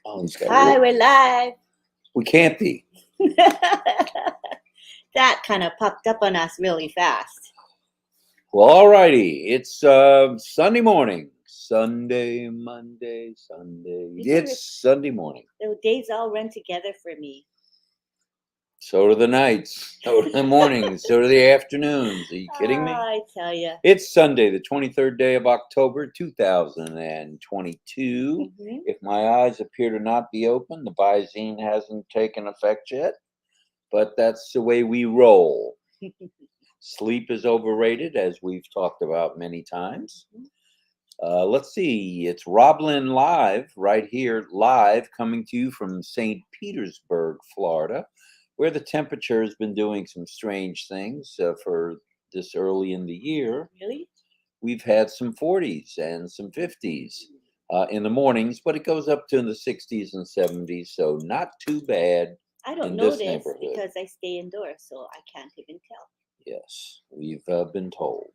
Oh, he's got Hi, real. we're live. We can't be. That kind of popped up on us really fast. Well, all righty. It's Sunday morning. Sunday, Monday, Sunday. It's Sunday morning. The days all run together for me. So do the nights. So do the mornings. So do the afternoons. Are you kidding me? I tell you. It's Sunday, the 23rd day of October, 2022. If my eyes appear to not be open, the Visine hasn't taken effect yet. But that's the way we roll. Sleep is overrated, as we've talked about many times. Let's see. It's RobLynn Live right here, live coming to you from St. Petersburg, Florida, where the temperature has been doing some strange things for this early in the year. Really? We've had some 40s and some 50s in the mornings, but it goes up to in the 60s and 70s, so not too bad. I don't know this because I stay indoors, so I can't even tell. Yes, we've been told.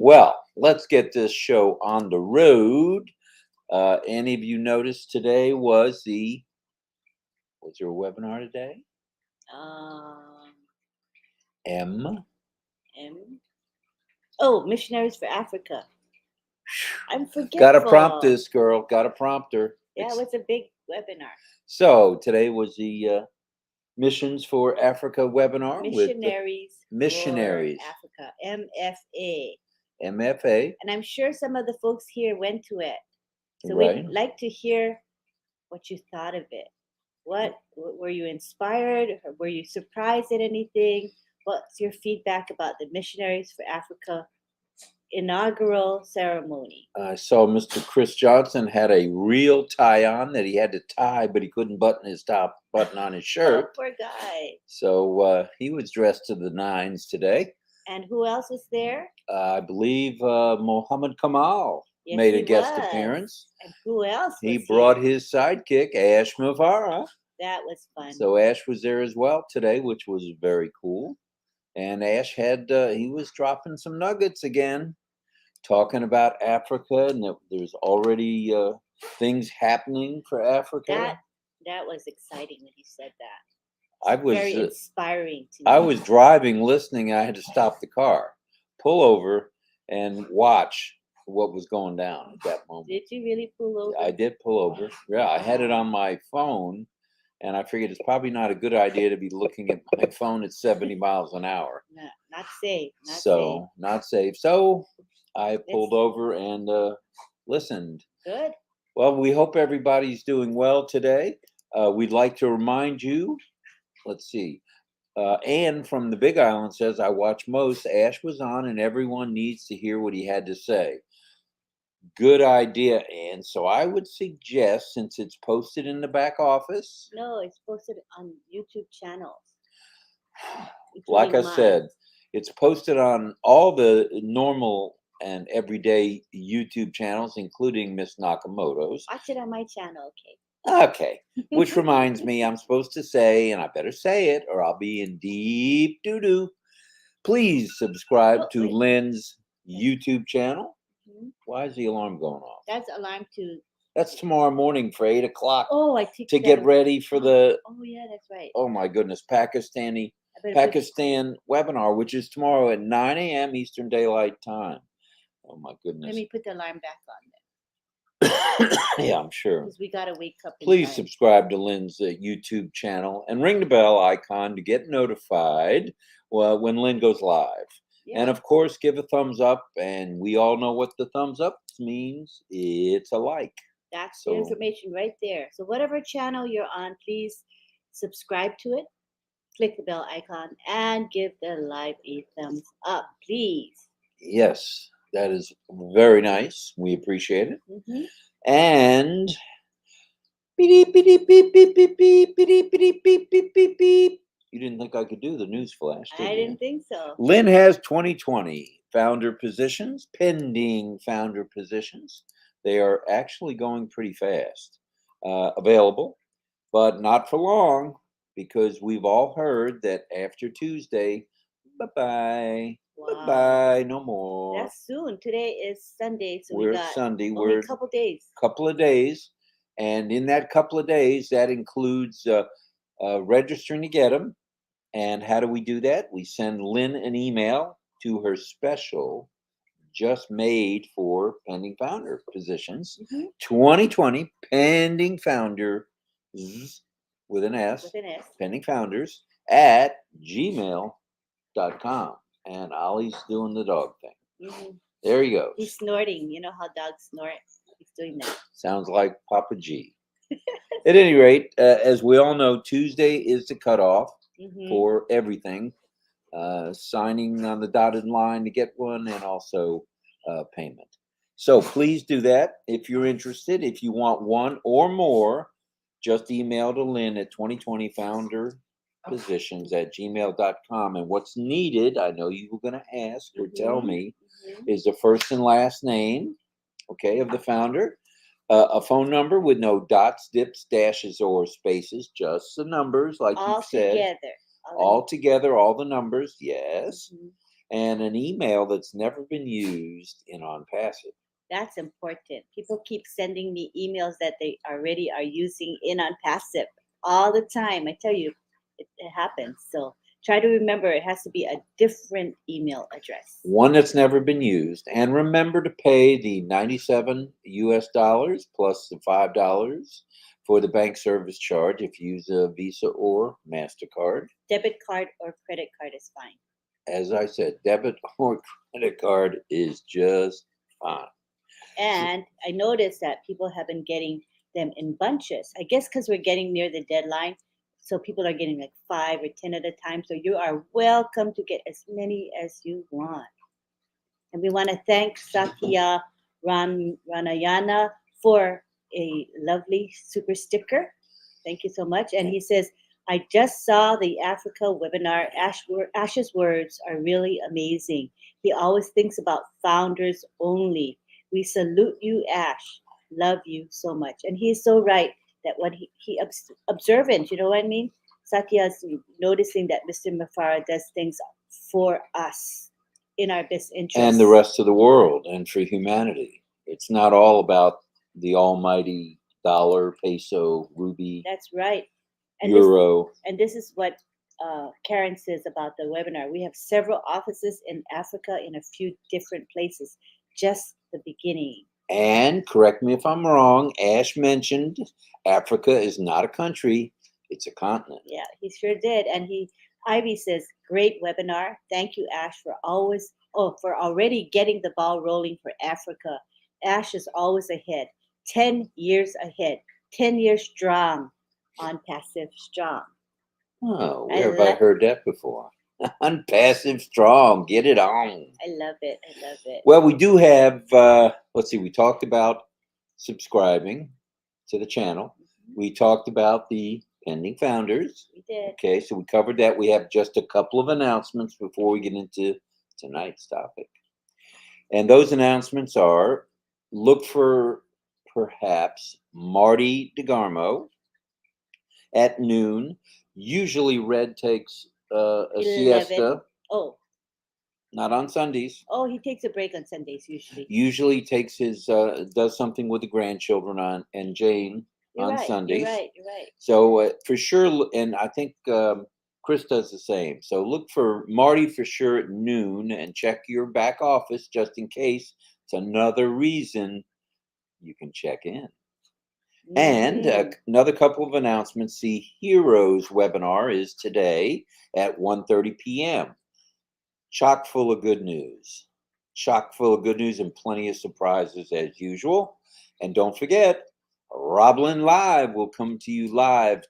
Well, let's get this show on the road. Any of you noticed today was there a webinar today? M. Oh, Missionaries for Africa. I'm forgetful. Gotta prompt this girl. Gotta prompt her. Yeah, it was a big webinar. So today was the Missions for Africa webinar. Missionaries for Africa, MFA. MFA. And I'm sure some of the folks here went to it. So Right. we'd like to hear what you thought of it. What were you inspired? Or were you surprised at anything? What's your feedback about the Missionaries for Africa inaugural ceremony? I saw Mr. Chris Johnson had a real tie on that he had to tie, but he couldn't button his top button on his shirt. Oh, poor guy. So he was dressed to the nines today. And who else was there? I believe Mohammed Kamal made a guest appearance. And who else? He brought his sidekick, Ash Mavara. That was fun. So Ash was there as well today, which was very cool. And Ash he was dropping some nuggets again, talking about Africa, and there's already things happening for Africa. That was exciting when he said that. I was very inspiring to me. I was driving, listening. I had to stop the car, pull over, and watch what was going down at that moment. Did you really pull over? I did pull over. Yeah, I had it on my phone, and I figured it's probably not a good idea to be looking at my phone at 70 miles an hour. No, not safe. Not safe. So I pulled over and listened. Good. Well, we hope everybody's doing well today. We'd like to remind you, let's see. Ann from the Big Island says, I watch most. Ash was on, and everyone needs to hear what he had to say. Good idea, Ann. So I would suggest, since it's posted in the back office. No, it's posted on YouTube channels. Like I said, it's posted on all the normal and everyday YouTube channels, including Miss Nakamoto's. Watch it on my channel, okay? Okay. Which reminds me, I'm supposed to say, and I better say it, or I'll be in deep doo-doo. Please subscribe to Lynn's YouTube channel. Why is the alarm going off? That's alarm to. That's tomorrow morning for 8 o'clock. Oh, I take to get ready for the. Oh yeah, that's right. Oh my goodness, Pakistan webinar, which is tomorrow at 9 a.m. Eastern Daylight Time. Oh my goodness. Let me put the alarm back on then. Yeah, I'm sure. Because we gotta wake up. Please subscribe to Lynn's YouTube channel and ring the bell icon to get notified when Lynn goes live. Yeah. And of course, give a thumbs up. And we all know what the thumbs up means. It's a like. That's the information right there. So whatever channel you're on, please subscribe to it. Click the bell icon and give the live a thumbs up, please. Yes, that is very nice. We appreciate it. And beep, beep, beep, beep, beep, beep, beep, beep, beep, beep, beep, beep, beep. You didn't think I could do the news flash, did you? I didn't think so. Lynn has 2020 founder positions, pending founder positions. They are actually going pretty fast. Available, but not for long, because we've all heard that after Tuesday, bye-bye. Wow. Bye-bye, no more. That's soon. Today is Sunday, so we're we got Sunday. Only a couple days. Couple of days, And in that couple of days, that includes registering to get them. And how do we do that? We send Lynn an email to her special just made for pending founder positions. 2020 pending founder with an S, With an S. pending founders at gmail.com. And Ollie's doing the dog thing. There he goes. He's snorting. You know how dogs snort? He's doing that. Sounds like Papa G. At any rate, as we all know, Tuesday is the cutoff for everything. Signing on the dotted line to get one, and also payment. So please do that if you're interested. If you want one or more, just email to Lynn at 2020founderpositions at gmail.com. And what's needed, I know you were going to ask or tell me, is the first and last name, okay, of the founder, a phone number with no dots, dips, dashes, or spaces, just the numbers, like you said. Together. All together, all the numbers, yes. And an email that's never been used in On Passive. That's important. People keep sending me emails that they already are using in On Passive all the time. I tell you, it happens. So try to remember it has to be a different email address. One that's never been used. And remember to pay the $97 plus the $5 for the bank service charge if you use a Visa or MasterCard. Debit card or credit card is fine. As I said, debit or credit card is just fine. And I noticed that people have been getting them in bunches. I guess because we're getting near the deadline. So people are getting like 5 or 10 at a time. So you are welcome to get as many as you want. And we want to thank Satya Ranayana for a lovely super sticker. Thank you so much. And he says, I just saw the Africa webinar. Ash's words are really amazing. He always thinks about founders only. We salute you, Ash. Love you so much. And he is so right that when he observant, you know what I mean? Satya's noticing that Mr. Mafara does things for us in our best interest. And the rest of the world and for humanity. It's not all about the almighty dollar, peso, rupee. That's right. And euro. This is what Karen says about the webinar. We have several offices in Africa in a few different places. Just the beginning. And correct me if I'm wrong, Ash mentioned Africa is not a country, it's a continent. Yeah, he sure did. And Ivy says, great webinar. Thank you, Ash, for already getting the ball rolling for Africa. Ash is always ahead, 10 years ahead, 10 years strong on Passive Strong. Oh, where have I heard that before? On Passive Strong, get it on. I love it. I love it. Well, we do have, let's see, we talked about subscribing to the channel. We talked about the pending founders. We did. Okay, so we covered that. We have just a couple of announcements before we get into tonight's topic. And those announcements are, look for perhaps Marty DeGarmo at noon. Usually Red takes a 11. siesta. Oh. Not on Sundays. Oh, he takes a break on Sundays usually. Usually takes his does something with the grandchildren and Jane on Sundays. You're right. So for sure, and I think Chris does the same. So look for Marty for sure at noon and check your back office just in case. It's another reason you can check in. And another couple of announcements. The Heroes webinar is today at 1:30 p.m. Chock full of good news. Chock full of good news and plenty of surprises as usual. And don't forget, RobLynn Live will come to you live.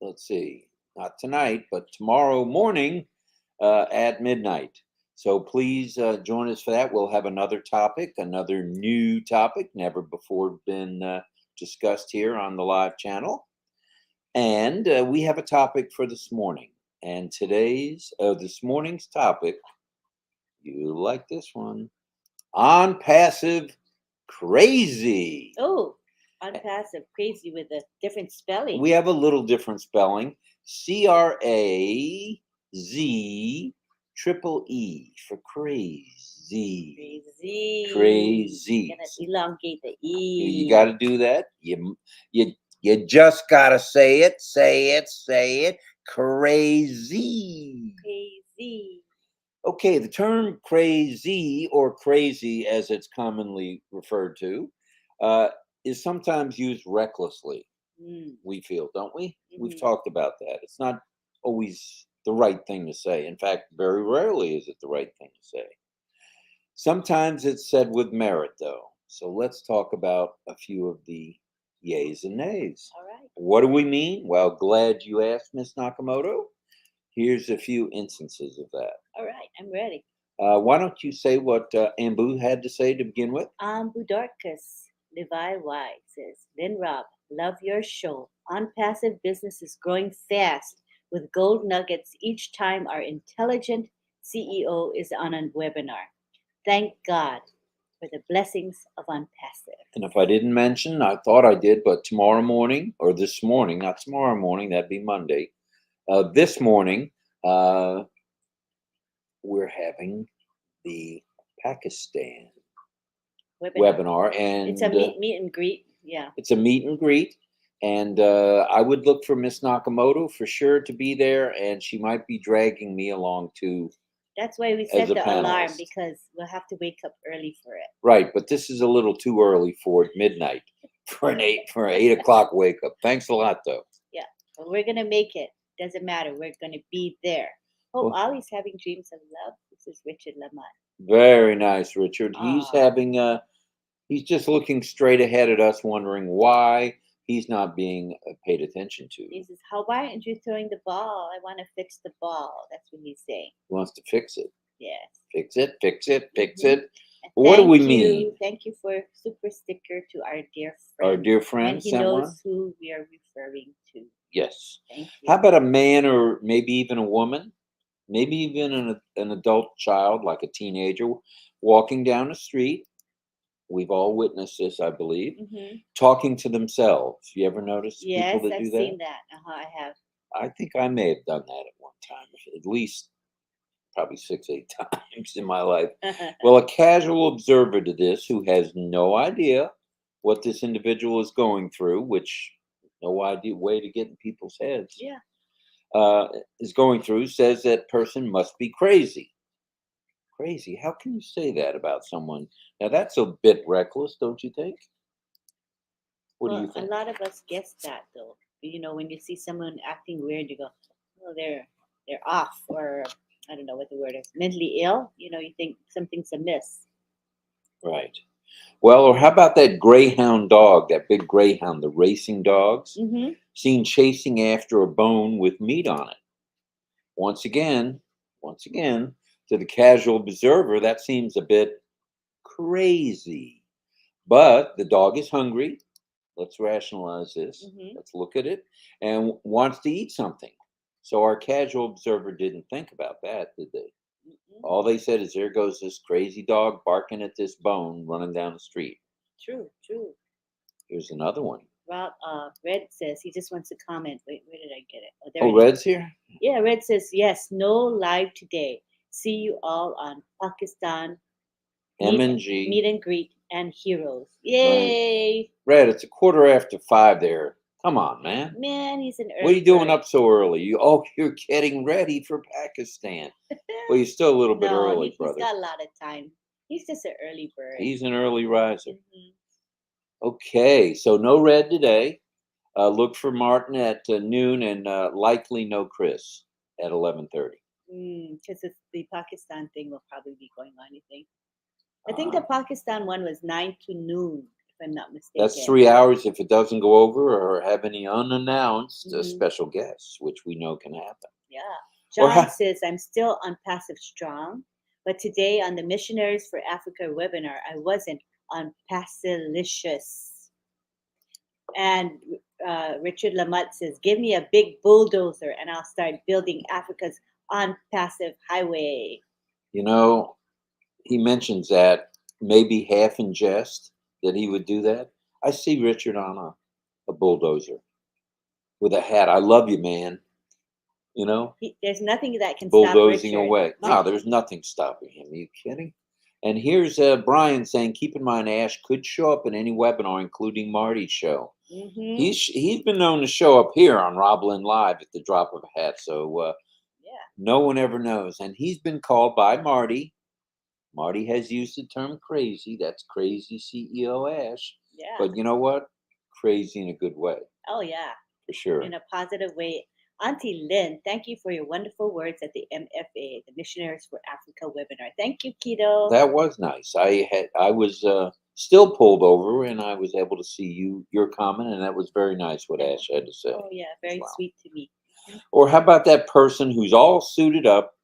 Let's see, not tonight, but tomorrow morning at midnight. So please join us for that. We'll have another topic, another new topic, never before been discussed here on the live channel. And we have a topic for this morning. And this morning's topic, you like this one, on passive crazy. Oh, on passive crazy with a different spelling. We have a little different spelling. CRAZEEE for craze. Crazy. Crazy. Gonna elongate the You E. got to do that. You just got to say it. Say it. Say it. Crazy. Crazy. Okay, the term crazy or crazy, as it's commonly referred to, is sometimes used recklessly. Mm. We feel, don't we? We've Mhm. talked about that. It's not always the right thing to say. In fact, very rarely is it the right thing to say. Sometimes it's said with merit, though. So let's talk about a few of the yays and nays. All right. What do we mean? Well, glad you asked, Miss Nakamoto. Here's a few instances of that. All right. I'm ready. Why don't you say what Ambu had to say to begin with? Budorcas Levi Y says, Lynn Rob, love your show. On passive business is growing fast with gold nuggets each time our intelligent CEO is on a webinar. Thank God for the blessings of Unpassive. And if I didn't mention, I thought I did, but tomorrow morning, or this morning, not tomorrow morning, that'd be Monday. This morning, we're having the Pakistan webinar, and It's a meet and greet. Yeah. it's a meet and greet. And I would look for Miss Nakamoto for sure to be there, and she might be dragging me along too. That's why we As set a the alarm, panelist. because we'll have to wake up early for it. Right, but this is a little too early for midnight for an 8 o'clock wake up. Thanks a lot, though. Yeah, but we're gonna make it. Doesn't matter. We're gonna be there. Oh, Well- Ollie's having dreams of love. This is Richard Lamont. Very nice, Richard. He's Aw. having he's just looking straight ahead at us, wondering why he's not being paid attention to. He says, "How why aren't you throwing the ball? I want to fix the ball." That's what he's saying. He wants to fix it. Yes. Fix it, fix it, fix Mhm. it. What do we Thank you. mean? Thank you for super sticker to our dear Our friend. dear friend And he sent knows one? who we are referring to. Yes. Thank you. How about a man or maybe even a woman, maybe even an adult child, like a teenager, walking down the street? We've all witnessed this, I believe, talking to themselves. You ever notice Yes, people that I've do that? seen that. I have. I think I may have done that at one time, at least probably 6, 8 times in my life. Well, a casual observer to this who has no idea what this individual is going through, which no idea way to get in people's heads, Yeah. is going through, says that person must be crazy. Crazy. How can you say that about someone? Now that's a bit reckless, don't you think? What do you A think? lot of us guess that, though. You know, when you see someone acting weird, you go, "Oh, they're off," or I don't know what the word is, mentally ill. You know, you think something's amiss. Right. Well, or how about that greyhound dog, that big greyhound, the racing dogs, Mm-hmm. seen chasing after a bone with meat on it? Once again, to the casual observer, that seems a bit crazy. But the dog is hungry. Let's rationalize this. Mhm. Let's look at it and wants to eat something. So our casual observer didn't think about that, did they? All they said is, there goes this crazy dog barking at this bone running down the street. True, true. Here's another one. Rob, Red says he just wants to comment. Wait, where did I get it? Oh, there Oh, it is. Red's here? Yeah, Red says, yes, no live today. See you all on Pakistan M&G. meet and greet and heroes. Yay! Red, it's 5:15 there. Come on, man. Man, he's an early What are you doing bird. up so early? You're getting ready for Pakistan. Well, you're still a little bit early, he's brother. got a lot of time. He's just an early bird. He's an early riser. Mhm. Okay, so no Red today. Look for Martin at noon, and likely no Chris at 11:30. Because it's the Pakistan thing will probably be going on, you think? I think the Pakistan one was 9 to noon, if I'm not mistaken. That's 3 hours if it doesn't go over or have any unannounced Mhm. special guests, which we know can happen. Yeah. Or John ha- says, I'm still on Passive Strong, but today on the Missionaries for Africa webinar, I wasn't on Passilicious. And Richard Lamott says, give me a big bulldozer and I'll start building Africa's on-passive highway. You know, he mentions that maybe half in jest that he would do that. I see Richard on a bulldozer with a hat. I love you, man. You know, There's nothing that can bulldozing stop Richard. away. No, there's nothing stopping him. Are you kidding? And here's Brian saying, keep in mind, Ash could show up in any webinar, including Marty's show. Mm-hmm. He's been known to show up here on RobLynn Live at the drop of a hat. So Yeah. no one ever knows. And he's been called by Marty. Marty has used the term crazy. That's crazy CEO Ash. Yeah. But you know what? Crazy in a good way. Oh, yeah. For sure. In a positive way. Auntie Lynn, thank you for your wonderful words at the MFA, the Missionaries for Africa webinar. Thank you, Keto. That was nice. I was still pulled over, and I was able to see your comment, and that was very nice what Ash had to say. Oh, yeah. Very Wow. sweet to me. Or how about that person who's all suited up,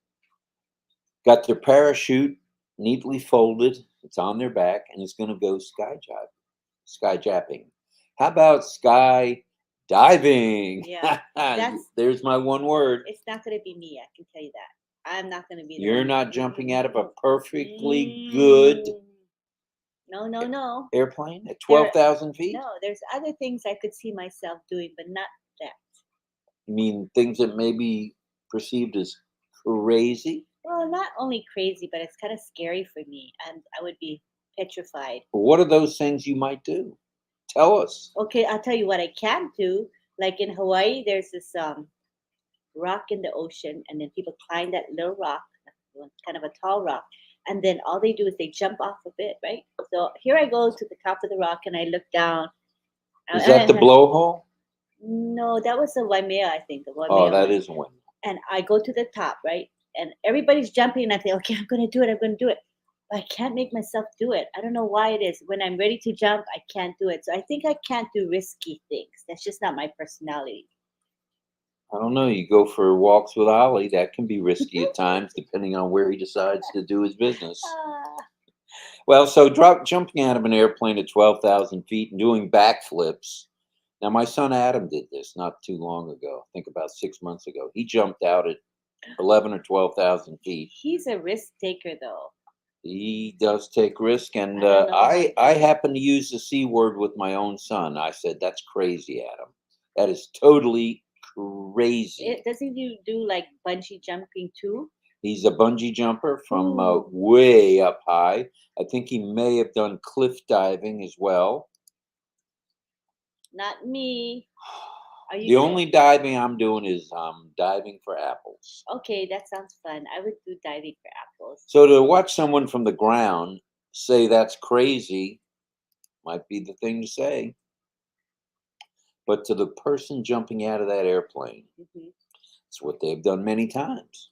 got their parachute neatly folded, it's on their back, and is going to go skyjapping. How about sky diving? Yeah, There's my one word. It's not going to be me. I can tell you that. I'm not going to be. You're not jumping out of a perfectly good No. airplane at 12,000 feet? No, there's other things I could see myself doing, but not that. You mean things that may be perceived as crazy? Well, not only crazy, but it's kind of scary for me, and I would be petrified. But what are those things you might do? Tell us. Okay, I'll tell you what I can do. Like in Hawaii, there's this rock in the ocean, and then people climb that little rock, kind of a tall rock, and then all they do is they jump off of it, right? So here I go to the top of the rock, and I look down. Is that the blowhole? No, that was the Waimea, I think. The Waimea Oh, that one. is a Waimea. And I go to the top, right? And everybody's jumping, and I think, okay, I'm going to do it. But I can't make myself do it. I don't know why it is. When I'm ready to jump, I can't do it. So I think I can't do risky things. That's just not my personality. I don't know. You go for walks with Ollie. That can be risky at times, depending on where he decides to do his business. Well, so jumping out of an airplane at 12,000 feet and doing backflips. Now, my son Adam did this not too long ago. I think about 6 months ago. He jumped out at 11 or 12,000 feet. He's a risk taker, though. He does take risk, and I I happen to use the C word with my own son. I said, "That's crazy, Adam. That is totally crazy." Doesn't he do like bungee jumping too? He's a bungee jumper from way up high. I think he may have done cliff diving as well. Not me. The only diving I'm doing is diving for apples. Okay, that sounds fun. I would do diving for apples. So to watch someone from the ground say that's crazy might be the thing to say. But to the person jumping out of that airplane, it's what they've done many times.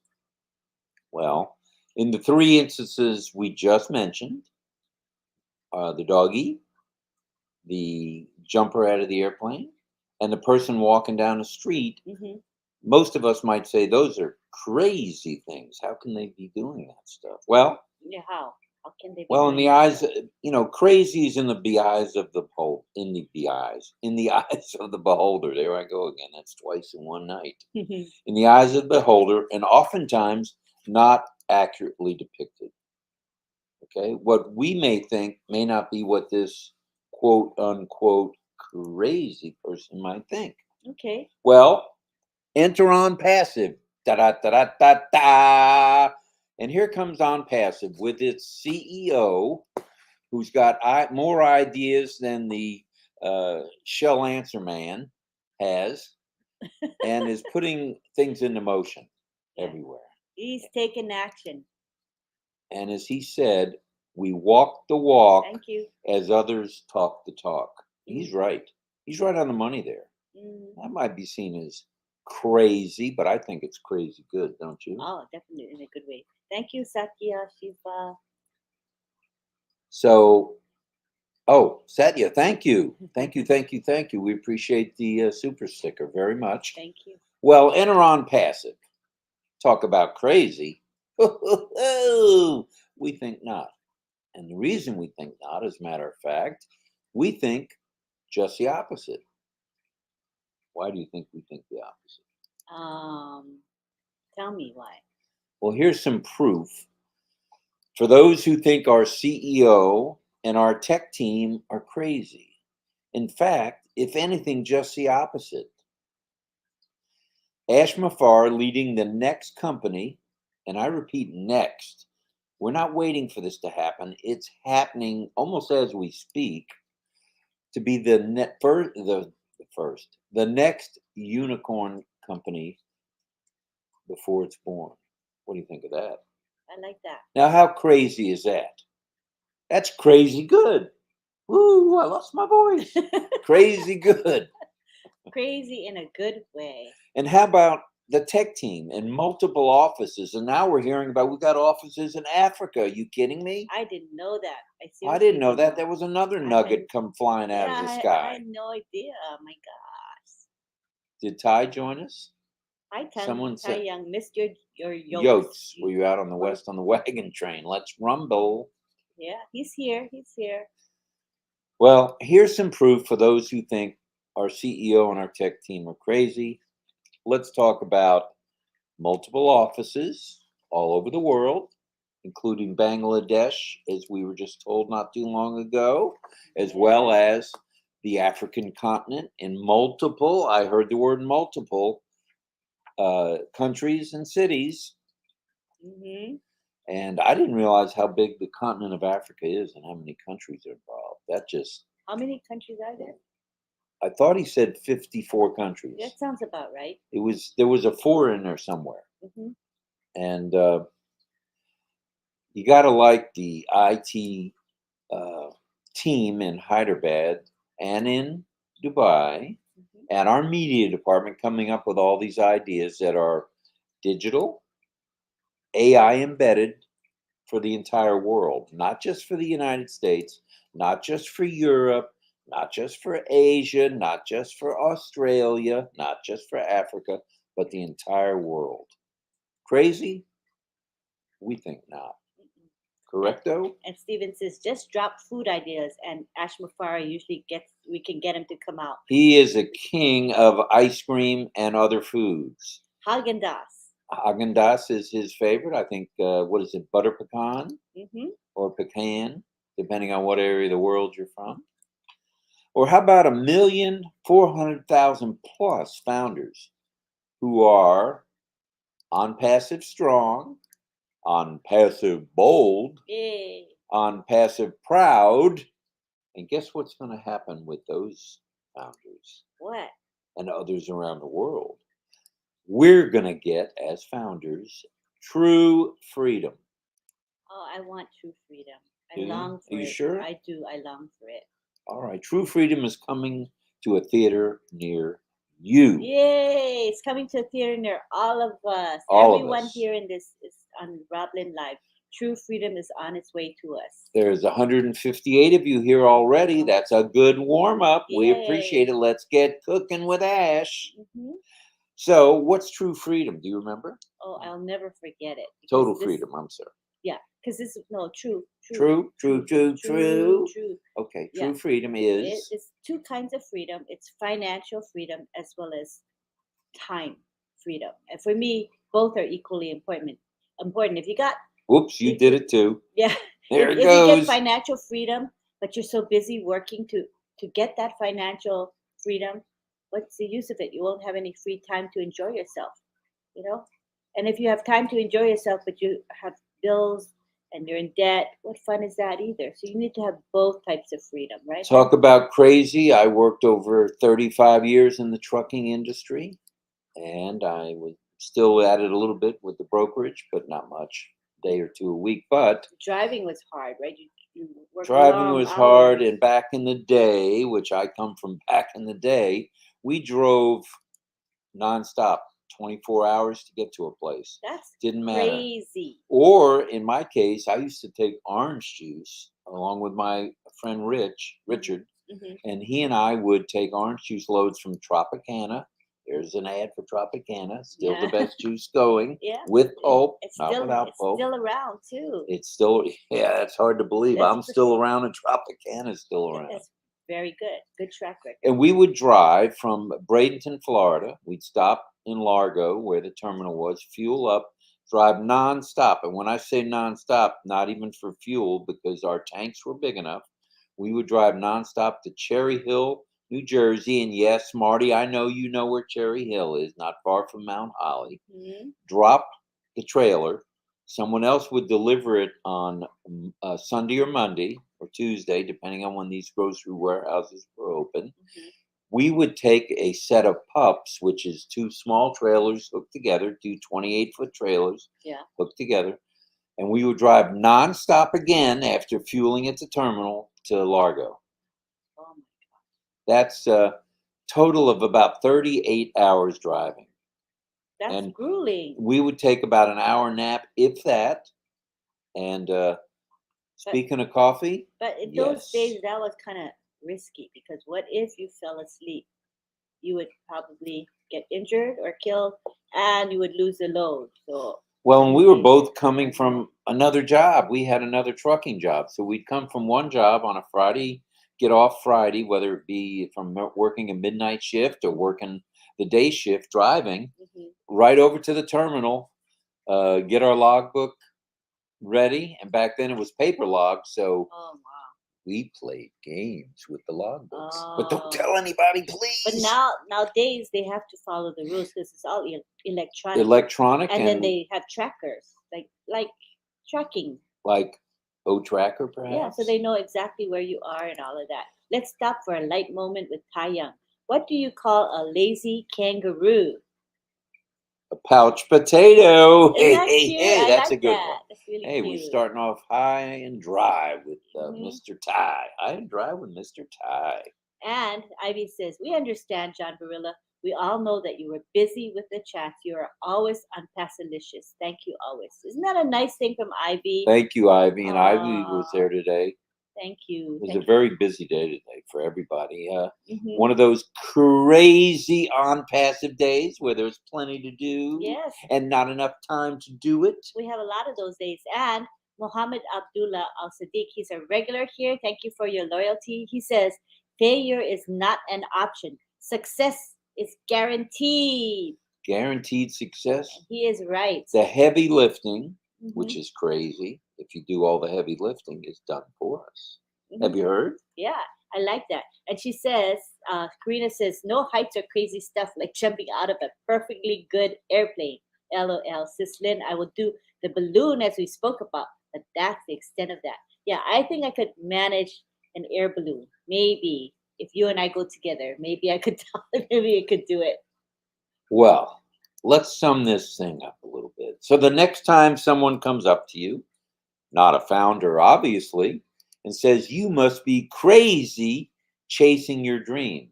Well, in the 3 instances we just mentioned, the doggy, the jumper out of the airplane, and the person walking down the street, most of us might say those are crazy things. How can they be doing that stuff? Well, yeah, how can they be well, in the eyes, crazy is in the eyes of the eyes of the beholder. There I go again. That's twice in one night. In the eyes of the beholder, and oftentimes not accurately depicted. Okay, what we may think may not be what this quote unquote crazy person might think. Okay. Well, enter on passive. Da da da da da da. And here comes on passive with its CEO, who's got more ideas than the shell answer man has, and is putting things into motion everywhere. He's taking action. And as he said, we walk the walk. Thank you. As others talk the talk. He's right. He's right on the money there. That might be seen as crazy, but I think it's crazy good, don't you? Oh, definitely in a good way. Thank you, Satya Shiva. So, Satya, thank you. Thank you. We appreciate the super sticker very much. Thank you. Well, enter on passive. Talk about crazy. We think not. And the reason we think not, as a matter of fact, we think just the opposite. Why do you think we think the opposite? Tell me why. Well, here's some proof. For those who think our CEO and our tech team are crazy. In fact, if anything, just the opposite. Ash Mafar leading the next company, and I repeat, next, We're not waiting for this to happen. It's happening almost as we speak to be the the next unicorn company before it's born. What do you think of that? I like that. Now, how crazy is that? That's crazy good. Woo, I lost my voice. Crazy good. Crazy in a good way. And how about the tech team in multiple offices? And now we're hearing about we got offices in Africa. Are you kidding me? I didn't know that. I didn't know that. There was another nugget come flying out of the I sky. had no idea. Oh my gosh. Did Ty join us? Hi, Someone Ty said Young, missed your Yotes. Were you out on the west on the wagon train? Let's rumble. Yeah, he's here. He's here. Well, here's some proof for those who think our CEO and our tech team are crazy. Let's talk about multiple offices all over the world, including Bangladesh, as we were just told not too long ago, as well as the African continent in multiple, I heard the word multiple, countries and cities. Mm-hmm. And I didn't realize how big the continent of Africa is and how many countries are involved. That just. How many countries are there? I thought he said 54 countries. That sounds about right. There was a 4 in there somewhere. Mm-hmm. And you got to like the IT team in Hyderabad and in Dubai and our media department coming up with all these ideas that are digital, AI embedded for the entire world, not just for the United States, not just for Europe, not just for Asia, not just for Australia, not just for Africa, but the entire world. Crazy? We think not. Correcto? And Steven says, just drop food ideas, and Ash Mufara usually we can get him to come out. He is a king of ice cream and other foods. Haagen-Dazs. Haagen-Dazs is his favorite. I think, what is it, butter pecan? Mm-hmm. Or pecan, depending on what area of the world you're from. Or how about 1,400,000 plus founders who are on passive strong, on passive bold, Yay. on passive proud. And guess what's going to happen with those founders? What? And others around the world? We're going to get, as founders, true freedom. Oh, I want true freedom. I Yeah? long for Are you it. sure? I do. I long for it. All right. True freedom is coming to a theater near you. Yay! It's coming to a theater near all of us. All of Everyone us. here in this is on RobLynn Live. True freedom is on its way to us. There's 158 of you here already. That's a good warm up. We appreciate it. Let's get cooking with Ash. Mm-hmm. So, what's true freedom? Do you remember? Oh, I'll never forget it. Total freedom. I'm sorry. Yeah, because this is true. True. Okay, true freedom is. It's two kinds of freedom. It's financial freedom as well as time freedom. And for me, both are equally important. If you got. Whoops, you did it too. Yeah. There it goes. If you get financial freedom, but you're so busy working to get that financial freedom, what's the use of it? You won't have any free time to enjoy yourself, And if you have time to enjoy yourself, but you have bills and you're in debt, what fun is that either? So you need to have both types of freedom, right? Talk about crazy. I worked over 35 years in the trucking industry, and I was still at it a little bit with the brokerage, but not much. Day or two a week. But driving was hard, right? You worked driving was hard, hours. and back in the day, which I come from back in the day, we drove nonstop 24 hours to get to a place. Didn't matter. Crazy. Or in my case, I used to take orange juice along with my friend Richard, and he and I would take orange juice loads from Tropicana. There's an ad for Tropicana, still the best juice going, with pulp, not without pulp. It's still around too. It's still, it's hard to believe. I'm still around and Tropicana's still around. That's very good. Good track record. And we would drive from Bradenton, Florida. We'd stop in Largo, where the terminal was, fuel up, drive nonstop. And when I say nonstop, not even for fuel, because our tanks were big enough, we would drive nonstop to Cherry Hill, New Jersey. And yes, Marty, I know you know where Cherry Hill is, not far from Mount Holly. Drop the trailer Someone else would deliver it on Sunday or Monday or Tuesday, depending on when these grocery warehouses were open. Mhm. We would take a set of pups, which is two small trailers hooked together, two 28-foot trailers Yeah. hooked together, and we would drive nonstop again after fueling at the terminal to Largo. Oh my, That's a total of about 38 hours driving. that's And grueling. we would take about an hour nap, if that. And But speaking of coffee, but in those yes. days, that was kind of risky because what if you fell asleep? You would probably get injured or killed, and you would lose the load. So Well, and we were everything both is coming from another job. We had another trucking job. So we'd come from one job on a Friday, get off Friday, whether it be from working a midnight shift or working the day shift driving, Mhm. right over to the terminal, get our logbook ready. And back then it was paper log. So Oh wow. we played games with the logbooks. But don't Oh. tell anybody, But please. nowadays they have to follow the rules because it's all electronic, Electronic and then and they have trackers like tracking. like O-Tracker, Yeah, so perhaps. they know exactly where you are and all of that. Let's stop for a light moment with Tai Young. What do you call a lazy kangaroo? A pouch potato. Isn't Hey, that hey, cute? hey, I that's a like good one. that. That's really Hey, we're cute. starting off high and dry with Hmm. Mr. Ty. High and dry with Mr. Ty. And Ivy says, we understand, John Barilla. We all know that you were busy with the chats. You are always unpassilicious. Thank you always. Isn't that a nice thing from Ivy? Thank you, Ivy. And Ivy was Uh, there today. thank you. It was a Thank very busy day today for everybody. you. Hmm. One of those crazy on passive days where there's plenty to do Yes, and not enough time to do it. we have a lot of those days. And Mohammed Abdullah Al Sadiq, he's a regular here. Thank you for your loyalty. He says, failure is not an option, success is guaranteed. Guaranteed success. And he is right. The heavy lifting, which Hmm. is crazy, if you do all the heavy lifting, is done for us. Have you heard? Yeah, I like that. And she says, Karina says, no heights or crazy stuff like jumping out of a perfectly good airplane. LOL. Sis Lynn, I will do the balloon as we spoke about, but that's the extent of that. Yeah, I think I could manage an air balloon. Maybe if you and I go together, maybe I could maybe I could do it. Well, let's sum this thing up a little bit. So the next time someone comes up to you, not a founder, obviously, and says, you must be crazy chasing your dream.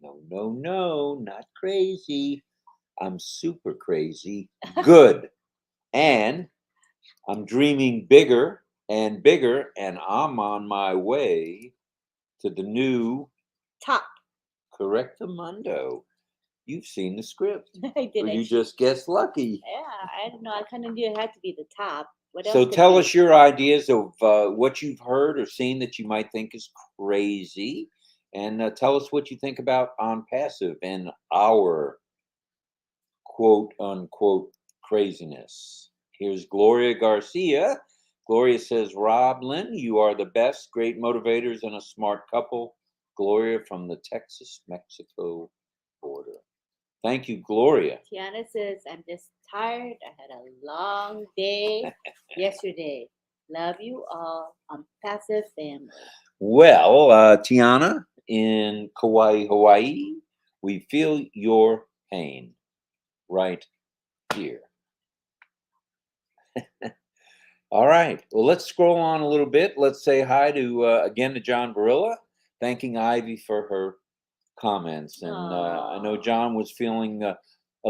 No, no, no, not crazy. I'm super crazy. Good. And I'm dreaming bigger and bigger, and I'm on my way to the new Top. Correctamundo. You've seen the script. I did Or you actually. just guessed lucky. Yeah, I don't know. I kind of knew it had to be the top. What else So could tell be? us your ideas of what you've heard or seen that you might think is crazy. And tell us what you think about on passive and our quote unquote craziness. Here's Gloria Garcia. Gloria says, RobLynn, you are the best, great motivators and a smart couple. Gloria from the Texas Mexico border. Thank you, Gloria. Tiana says, I'm just tired. I had a long day yesterday. Love you all. I'm passive family. Well, Tiana in Kauai, Hawaii, we feel your pain right here. All right. Well, let's scroll on a little bit. Let's say hi to again to John Barilla, thanking Ivy for her comments. And I know Aw. John was feeling a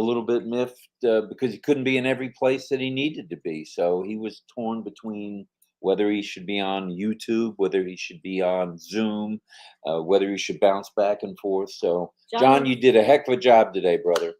little bit miffed because he couldn't be in every place that he needed to be. So he was torn between whether he should be on YouTube, whether he should be on Zoom, whether he should bounce back and forth. So, John, you did a heck of a job today, brother.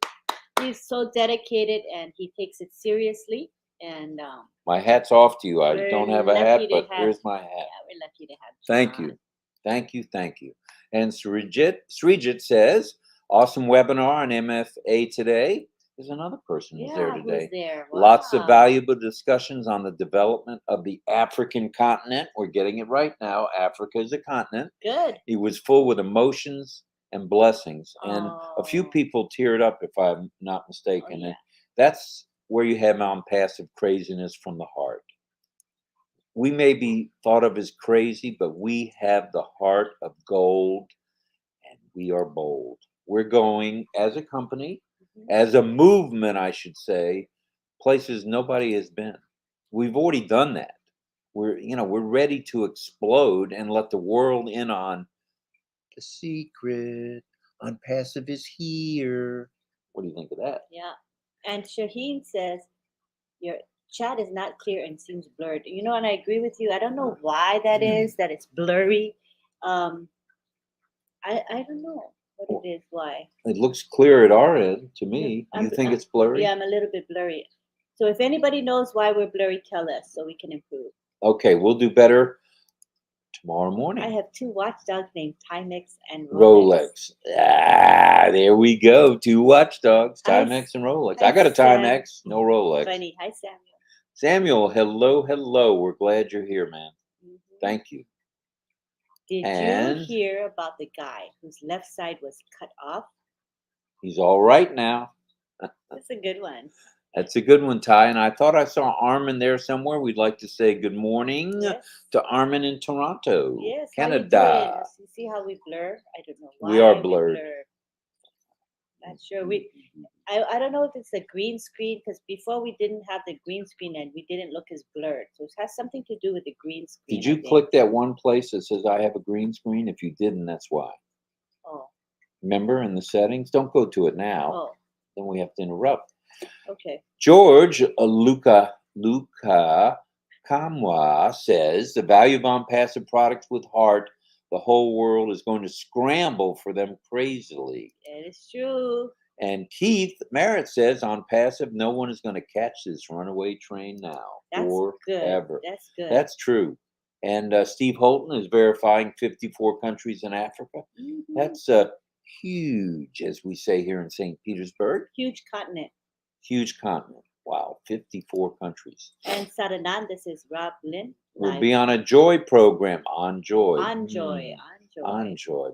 He's so dedicated and he takes it seriously. And My hat's off to you. I we're don't have a hat, lucky to but have. here's my hat. Yeah, we're lucky to have. Thank John. you. Thank you. Thank you. And Srijit says, awesome webinar on MFA today. There's another person who's there Yeah, who's today. there? Lots of Wow. valuable discussions on the development of the African continent. We're getting it right now. Africa is a continent. Good. He was full with emotions and blessings. And a few Oh. people teared up, if I'm not mistaken. Oh, yeah. And that's where you have non-passive craziness from the heart. We may be thought of as crazy, but we have the heart of gold and we are bold. We're going as a company, Mhm. as a movement, I should say, places nobody has been. We've already done that. We're ready to explode and let the world in on the secret. Unpassive is here. What do you think of that? Yeah. And Shaheen says your chat is not clear and seems blurred. You know, and I agree with you. I don't know why that is, that it's blurry. Um, I don't know what it is, why. It looks clear at our end to Yeah, me. I'm, You think I'm- it's blurry? yeah, I'm a little bit blurry. So if anybody knows why we're blurry, tell us so we can improve. Okay, we'll do better tomorrow I morning. have two watchdogs named Timex and Rolex. There we go. Two watchdogs, Hi, Timex and Rolex. hi, I got a Sam. Timex, no Rolex. Funny. Hi, Samuel. Samuel, hello, hello. We're glad you're here, man. Mhm. Thank you. Did And you hear about the guy whose left side was cut off? he's all right now. That's a good one. That's a good one, Ty. And I thought I saw Armin there somewhere. We'd like to say good morning Yes. to Armin in Toronto, Yes. How you doing? Canada. You see how we blur? I don't know why We are blurred. Not sure. I don't know if it's the green screen, because before we didn't have the green screen and we didn't look as blurred. So it has something to do with the green screen. Did you click that one place that says I have a green screen? If you didn't, that's why. Oh. Remember in the settings? Don't go to it now. Oh. Then we have to interrupt. Okay. George Luca Kamwa says the value of on-passive products with heart, the whole world is going to scramble for them crazily. It is true. And Keith Merritt says on passive, no one is going to catch this runaway train now. That's forever. good. That's good. That's true. And Steve Holton is verifying 54 countries in Africa. Mhm. That's huge, as we say here in St. Petersburg. Huge continent. Huge continent. Wow, 54 countries. And Sarananda says RobLynn We'll Live be on a joy program. On joy. On joy. On joy.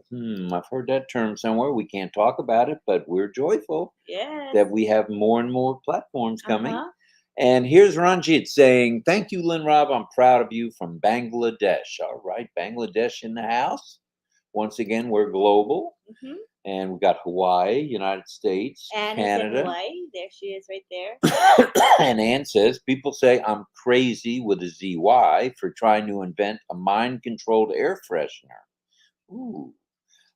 I've heard that term somewhere. We can't talk about it, but we're joyful Yes. that we have more and more platforms coming. Uh-huh. And here's Ranjit saying, thank you, Lynn Rob. I'm proud of you from Bangladesh. All right, Bangladesh in the house. Once again, we're global. Mhm. And we got Hawaii, United States, Anne is in Canada. Hawaii. There she is right there. And Ann says, people say I'm crazy with a ZY for trying to invent a mind-controlled air freshener. Ooh.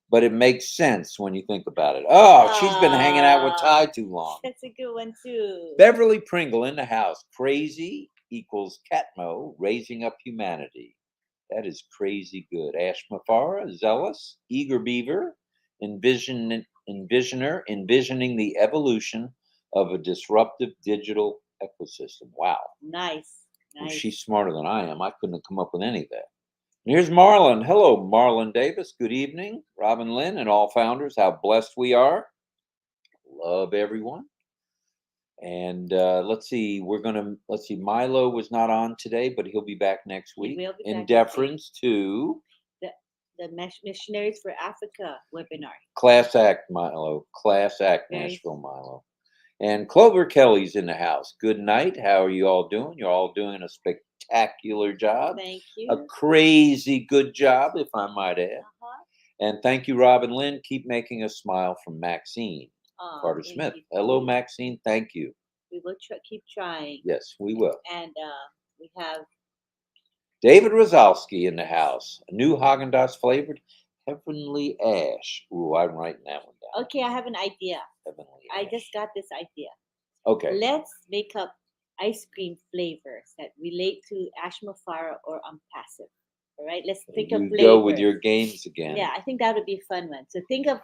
But it makes sense when you think about it. Oh, she's been hanging out with Ty too long. That's a good one too. Beverly Pringle in the house. Crazy equals Catmo raising up humanity. That is crazy good. Ash Mafara, zealous, eager beaver, envisioning the evolution of a disruptive digital ecosystem. Wow. Nice. Well, Nice. she's smarter than I am. I couldn't have come up with any of that. And here's Marlon. Hello, Marlon Davis. Good evening. Robin Lynn and all founders. How blessed we are. Love everyone. And let's see. Milo was not on today, but he'll be back next week. He will be in back deference to the Missionaries for Africa webinar. Class Act Milo. Class Act Very- Nashville Milo. And Clover Kelly's in the house. Good night. How are you all doing? You're all doing a spectacular job. Thank you. A crazy good job, if I might add. Uh-huh. And thank you, Robin Lynn. Keep making us smile from Maxine Carter Thank Smith. you. Hello, Maxine. Thank you. We will keep trying. Yes, we will. And we have David Rozalski in the house. A new Haagen-Dazs flavored Heavenly Ash. Ooh, I'm writing that one down. Okay, I have an idea. Heavenly I Ash. just got this idea. Okay. Let's make up ice cream flavors that relate to Ashmafara or Passive. All right, let's think of You flavors. go with your games again. Yeah, I think that would be a fun one. So think of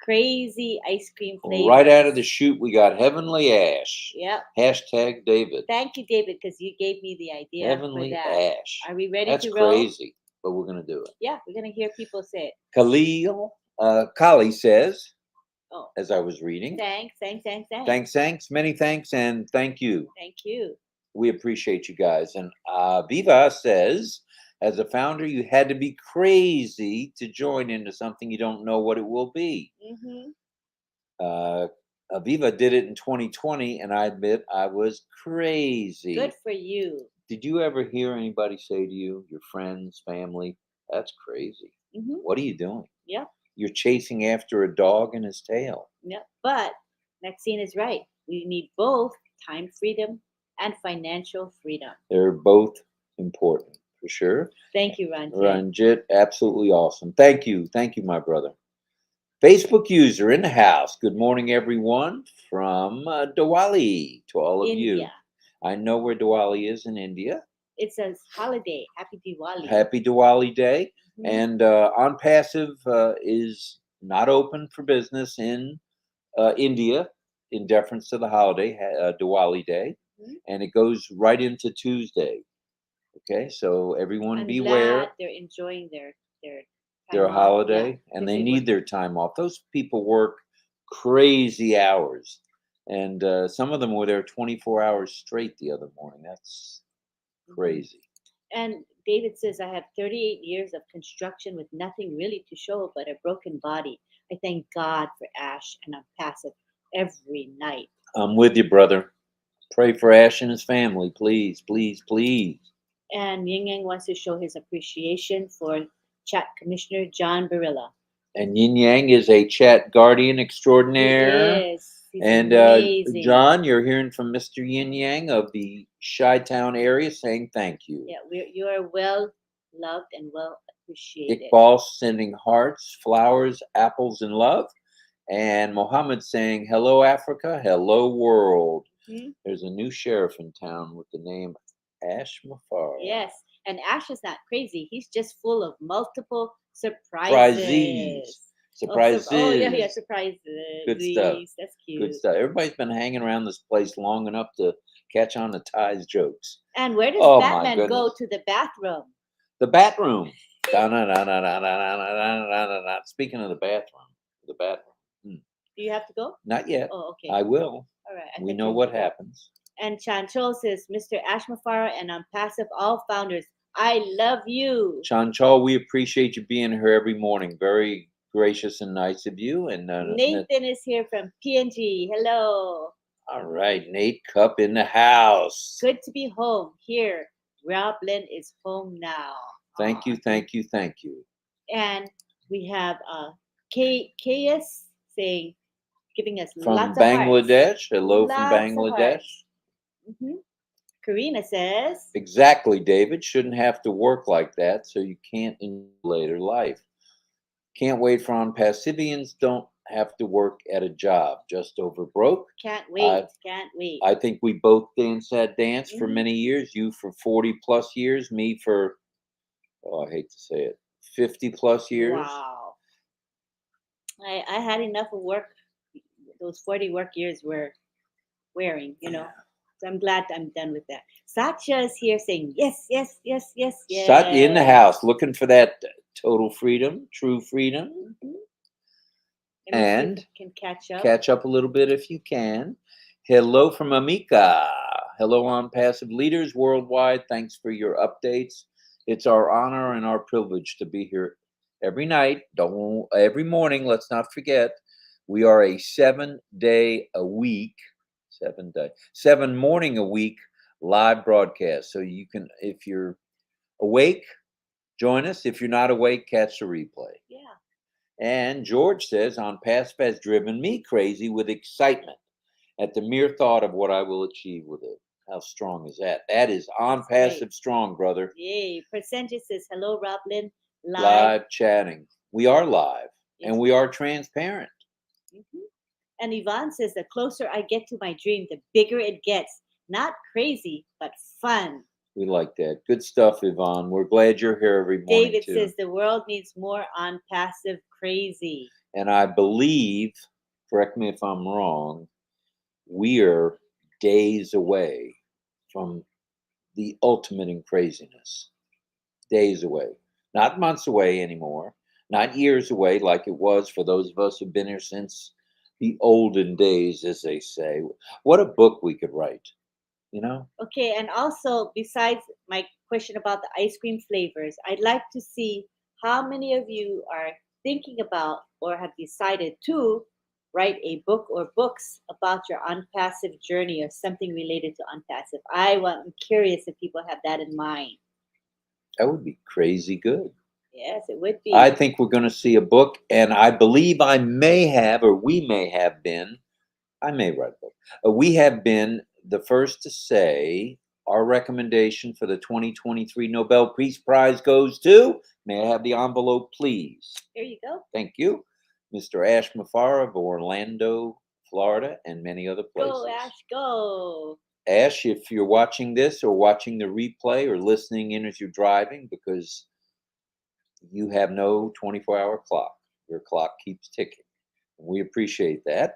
crazy ice cream flavors. Right out of the chute, we got Heavenly Ash. Yep. Hashtag David. Thank you, David, because you gave me the idea Heavenly for that. Ash. Are we ready That's to roll? crazy, but we're going to do it. Yeah, we're going to hear people say it. Kali says, Oh. as I was reading, Thanks. thanks, many thanks, and thank you. Thank you. We appreciate you guys. And Viva says, as a founder, you had to be crazy to join into something you don't know what it will be. Mm-hmm. Aviva did it in 2020, and I admit I was crazy. Good for you. Did you ever hear anybody say to you, your friends, family, that's crazy? Mm-hmm. What are you doing? Yep. You're chasing after a dog and his tail. Yep. But Maxine is right. We need both time freedom and financial freedom. They're both important, for sure. Thank you, Ranjit. Ranjit, absolutely awesome. Thank you. Thank you, my brother. Facebook user in the house. Good morning, everyone, from Diwali to all of you. India. I know where Diwali is in India. It says holiday. Happy Diwali. Happy Diwali Day. Mhm. And On Passive is not open for business in India in deference to the holiday, Diwali Day. Mhm. And it goes right into Tuesday. Okay, so everyone I'm beware. glad they're enjoying their Their time off. holiday, Yeah, and 'cause they they need work. their time off. Those people work crazy hours, and some of them were there 24 hours straight the other morning. That's Mhm. crazy. And David says, I have 38 years of construction with nothing really to show but a broken body. I thank God for Ash, and I'm passive every night. I'm with you, brother. Pray for Ash and his family, please, please, please. And Ying Yang wants to show his appreciation for Chat Commissioner John Barilla. And Yin Yang is a chat guardian He extraordinaire. is. He's And amazing. John, you're hearing from Mr. Yin Yang of the Chi-Town area saying thank you. Yeah, you are well loved and well appreciated. Iqbal sending hearts, flowers, apples, and love. And Mohammed saying, hello, Africa, hello, world. Mhm. There's a new sheriff in town with the name Ash Mafar. Yes, and Ash is not crazy. He's just full of multiple Surprises. surprises. Oh, yeah, Surprises. surprises. Good stuff. That's cute. Good stuff. Everybody's been hanging around this place long enough to catch on to Ty's jokes. And where does Oh, my Batman go goodness. to the bathroom? The bathroom. Speaking of the bathroom. Do you have to go? Not yet. Oh, okay. I will. All right. We know what happens. And Chanchol says, Mr. Ashmafara and I'm passive all founders. I love you. Chanchal, we appreciate you being here every morning. Very gracious and nice of you. And Nathan is here from PNG. Hello. All right, Nate Cup in the house. Good to be home here. RobLynn is home now. Thank you, thank you, thank you. And we have KS saying, giving us From lots Bangladesh. of hearts. Hello Lots from of Bangladesh. hearts. Mm-hmm. Karina says, Exactly, David. Shouldn't have to work like that, so you can't enjoy later life. Can't wait for on Passivians. Don't have to work at a job. Just over broke. Can't wait. Can't wait. I think we both danced that dance for Mhm. many years. You for 40 plus years. Me for, I hate to say it, 50 plus years. Wow. I had enough of work. Those 40 work years were wearing, So I'm glad I'm done with that. Satya is here saying, yes, yes, yes, yes, yes. Satya in the house looking for that total freedom, true freedom. Mhm. And if we can catch up a little bit if you can. Hello from Amika. Hello on Passive Leaders Worldwide. Thanks for your updates. It's our honor and our privilege to be here every night. Every morning. Let's not forget, we are a 7 morning a week live broadcast. So you can, if you're awake, join us. If you're not awake, catch the replay. Yeah. And George says, on Passive has driven me crazy with excitement at the mere thought of what I will achieve with it. How strong is that? That is on Passive great. strong, brother. Yay. Percentage says, hello, RobLynn Live chatting. We are live, and we are transparent. Mm-hmm. And Yvonne says, the closer I get to my dream, the bigger it gets. Not crazy, but fun. We like that. Good stuff, Yvonne. We're glad you're here every morning. David says the world needs more on Passive crazy. And I believe, correct me if I'm wrong, we are days away from the ultimate in craziness. Days away. Not months away anymore. Not years away like it was for those of us who've been here since the olden days, as they say. What a book we could write, Okay, and also, besides my question about the ice cream flavors, I'd like to see how many of you are thinking about or have decided to write a book or books about your unpassive journey or something related to unpassive. I'm curious if people have that in mind. That would be crazy good. Yes, it would I be. think we're going to see a book, and I believe I may have, or we may have been, I may write a book. We have been the first to say our recommendation for the 2023 Nobel Peace Prize goes to, may I have the envelope, please? Here you go. Thank you. Mr. Ash Mafara of Orlando, Florida, and many other places. Go, Ash, go. Ash, if you're watching this or watching the replay or listening in as you're driving, because you have no 24-hour clock, your clock keeps ticking. We appreciate that.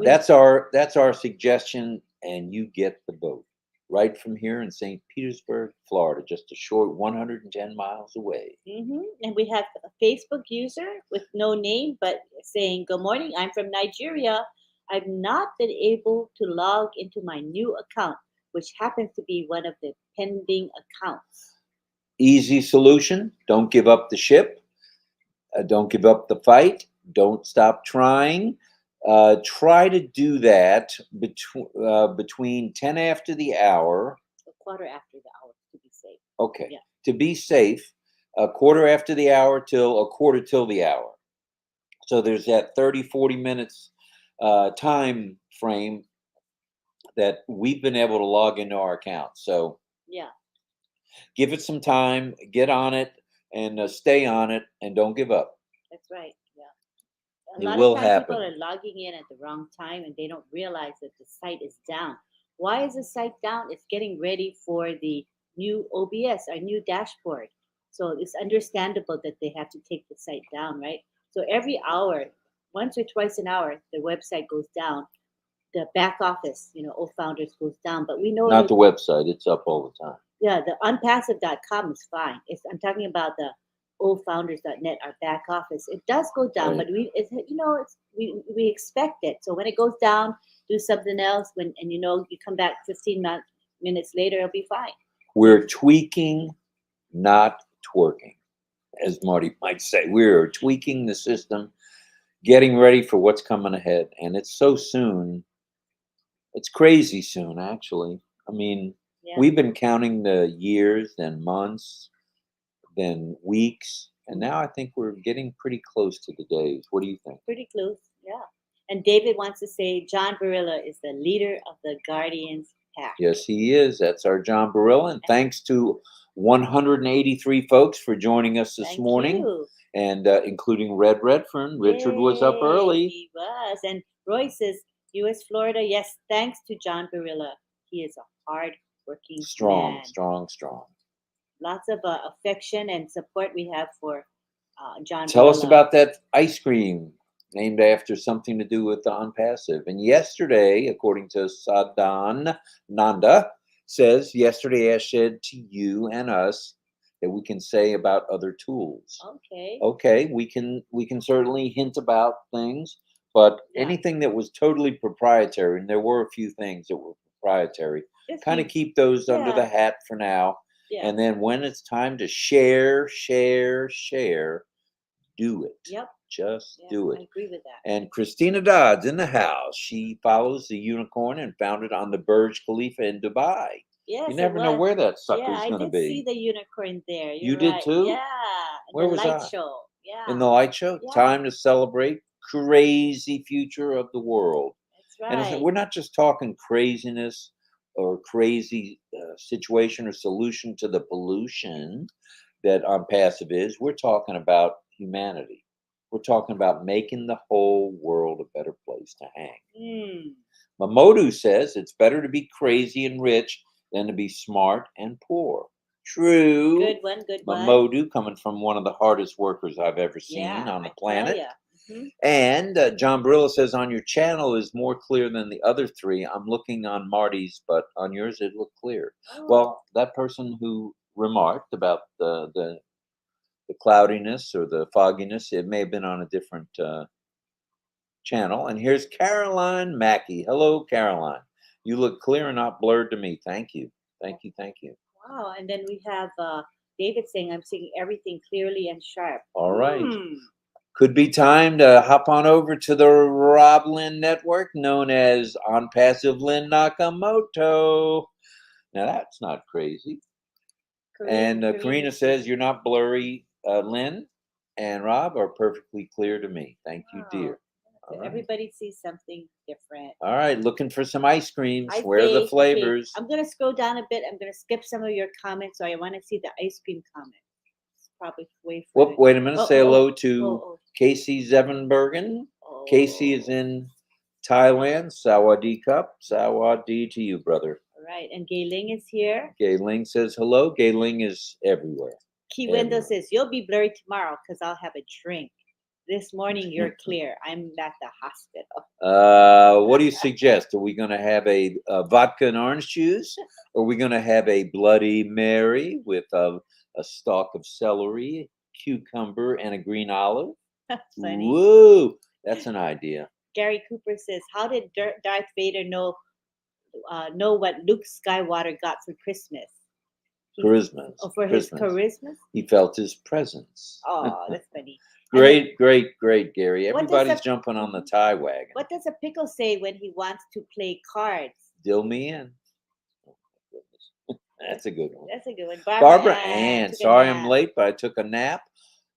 That's our suggestion, and you get the boat right from here in St. Petersburg, Florida, just a short 110 miles away. And we have a Facebook user with no name, but saying, "Good morning. I'm from Nigeria. I've not been able to log into my new account, which happens to be one of the pending accounts." Easy solution. Don't give up the ship. Don't give up the fight. Don't stop trying. Try to do that between 10 after the hour. A quarter after the hour to be safe. Okay. Yeah. To be safe, a quarter after the hour till a quarter till the hour. So there's that 30, 40 minutes time frame that we've been able to log into our account. So Yeah. give it some time, get on it, and stay on it, and don't give up. That's right. Yeah. It A lot will of times people happen. are logging in at the wrong time and they don't realize that the site is down. Why is the site down? It's getting ready for the new OBS, our new dashboard. So it's understandable that they have to take the site down, right? So every hour, once or twice an hour, the website goes down. The back office, old founders goes down. But we know Not that, the website, it's up all the time. yeah, the unpassive.com is fine. I'm talking about the oldfounders.net, our back office. It does go down, Right. but we expect it. So when it goes down, do something else. And you come back 15 minutes later, it'll be fine. We're tweaking, not twerking, as Marty might say. We're tweaking the system, getting ready for what's coming ahead. And it's so soon. It's crazy soon, actually. I mean, Yeah, we've been counting the years, then months, then weeks, and now I think we're getting pretty close to the days. What do you think? pretty close. Yeah. And David wants to say John Barilla is the leader of the Guardians pack. Yes, he is. That's our John Barilla. And thanks to 183 folks for joining us this Thank morning, you. and including Red Redfern. Richard was up Yay, early. He was. And Roy says, U.S. Florida, yes, thanks to John Barilla. He is a hard working Strong, man. strong, strong. Lots of affection and support we have for John Tell us Barilla. about that ice cream named after something to do with the unpassive. And yesterday, according to Sadan Nanda, says, yesterday I said to you and us that we can say about other tools. Okay. Okay, we can certainly hint about things, but Yeah. anything that was totally proprietary, and there were a few things that were proprietary, Just kind of be- keep those under yeah. the hat for now. Yeah. And then when it's time to share, do it. Yep. Just Yeah, do I it. agree with that. And Christina Dodd's in the house. She follows the unicorn and found it on the Burj Khalifa in Dubai. Yes, You never know where that sucker's I going to did be. see the unicorn there. You You're did right. too? Yeah. Where the was light I? show. Yeah. In the light show? Yeah. Time to celebrate crazy future of the world. That's right. And we're not just talking craziness or crazy situation or solution to the pollution that unpassive is. We're talking about humanity. We're talking about making the whole world a better place to hang. Mamodu says it's better to be crazy and rich than to be smart and poor. True. Good one. Mamodu, coming from one of the hardest workers I've ever seen on the planet. And John Barilla says on your channel is more clear than the other three. I'm looking on Marty's, but on yours it looked clear. Oh. Well, that person who remarked about the cloudiness or the fogginess, it may have been on a different channel. And here's Caroline Mackey. Hello, Caroline. You look clear and not blurred to me. Thank you. Thank you. Wow. And then we have David saying, I'm seeing everything clearly and sharp. All right. Could be time to hop on over to the RobLynn network, known as On Passive Lynn Nakamoto. Now that's not crazy. And Karina says, "You're not blurry, Lynn and Rob are perfectly clear to me. Thank you, dear." All right. Everybody sees something different. All right, looking for some ice creams. I Where are the think- okay, flavors? I'm gonna scroll down a bit. I'm gonna skip some of your comments, so I want to see the ice cream comments. It's probably way Whoop, further. wait a minute. Say hello to oh. Casey Zevenbergen. Casey is in Thailand. Sawadee Cup. Sawadee to you, brother. All right, and Gay Ling is here. Gay Ling says hello. Gay Ling is everywhere. Key Window says, "You'll be blurry tomorrow because I'll have a drink. This morning you're clear. I'm at the hospital." What do you suggest? Are we going to have a vodka and orange juice? Or are we going to have a Bloody Mary with a stalk of celery, cucumber, and a green olive? Funny. Woo! That's an idea. Gary Cooper says, "How did Darth Vader know what Luke Skywalker got for Christmas?" Charisma. Oh, for his charisma? He felt his presence. Oh, that's funny. Great, Gary. What does Everybody's a- jumping on the Thai wagon. What does a pickle say when he wants to play cards? Dill me in. Oh, my goodness. That's a good one. That's a good one. Barbara Ann. took a Sorry I'm nap. late, but I took a nap.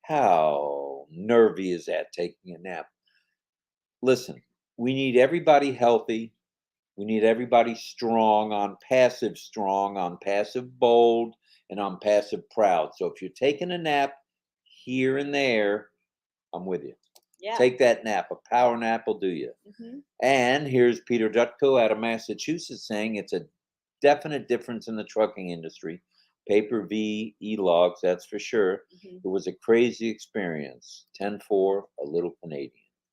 How nervy is that, taking a nap? Listen, we need everybody healthy. We need everybody strong, on passive bold, and on passive proud. So if you're taking a nap here and there, I'm with you. Yeah. Take that nap. A power nap will do you. Mm-hmm. And here's Peter Dutko out of Massachusetts saying it's a definite difference in the trucking industry. Paper v. e-logs, that's for sure. Mm-hmm. It was a crazy experience. 10-4, a little Canadian.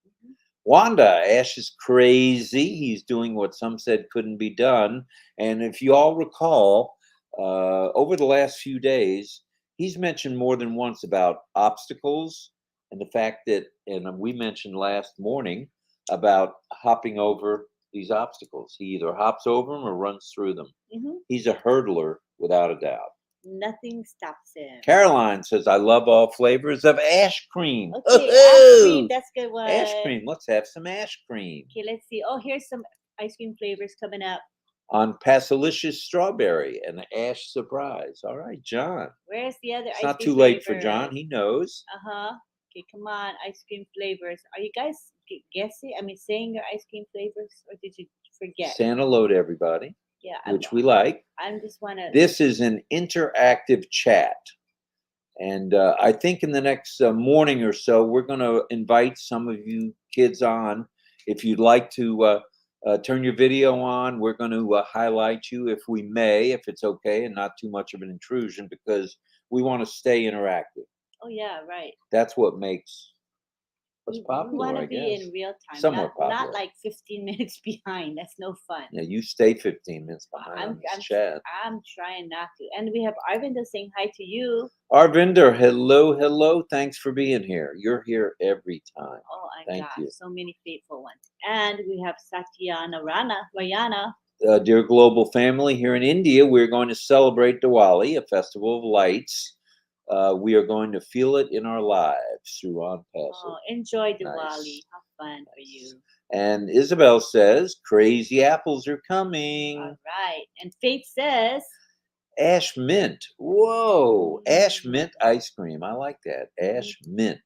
Mm-hmm. Wanda, Ash is crazy. He's doing what some said couldn't be done. And if you all recall, over the last few days, he's mentioned more than once about obstacles and the fact that, and we mentioned last morning about hopping over these obstacles. He either hops over them or runs through them. Mm-hmm. He's a hurdler without a doubt. Nothing stops him. Caroline says, "I love all flavors of ash cream." Okay, ash cream, that's a good one. Ash cream. Let's have some ash cream. Okay, let's see. Oh, here's some ice cream flavors coming up. On Passalicious Strawberry and Ash Surprise. All right, John. Where's the other ice cream? It's not too late for John. He knows. Uh-huh. Okay, come on, ice cream flavors. Are you guys guessing? I mean, saying your ice cream flavors, or did you forget? Saying hello to everybody. Yeah, which we like. I'm just want to. This is an interactive chat, and I think in the next morning or so, we're going to invite some of you kids on. If you'd like to turn your video on, we're going to highlight you if we may, if it's okay, and not too much of an intrusion, because we want to stay interactive. Oh yeah, right. That's what makes us popular. We want I to be guess. in real time, Somewhat not like 15 minutes behind. That's no fun. Yeah, you stay 15 minutes behind. I'm trying not to. And we have Arvinder saying hi to you. Arvinder, hello. Thanks for being here. You're here every time. Oh, Thank you. So many faithful ones. And we have Satyana Rayana. Dear global family, here in India, we're going to celebrate Diwali, a festival of lights. We are going to feel it in our lives through On Passive. Oh, enjoy Diwali. Nice. Have fun for you. And Isabel says, crazy apples are coming. All right. And Faith says, Ash mint. Whoa. Ash mint ice cream. I like that. Ash mint.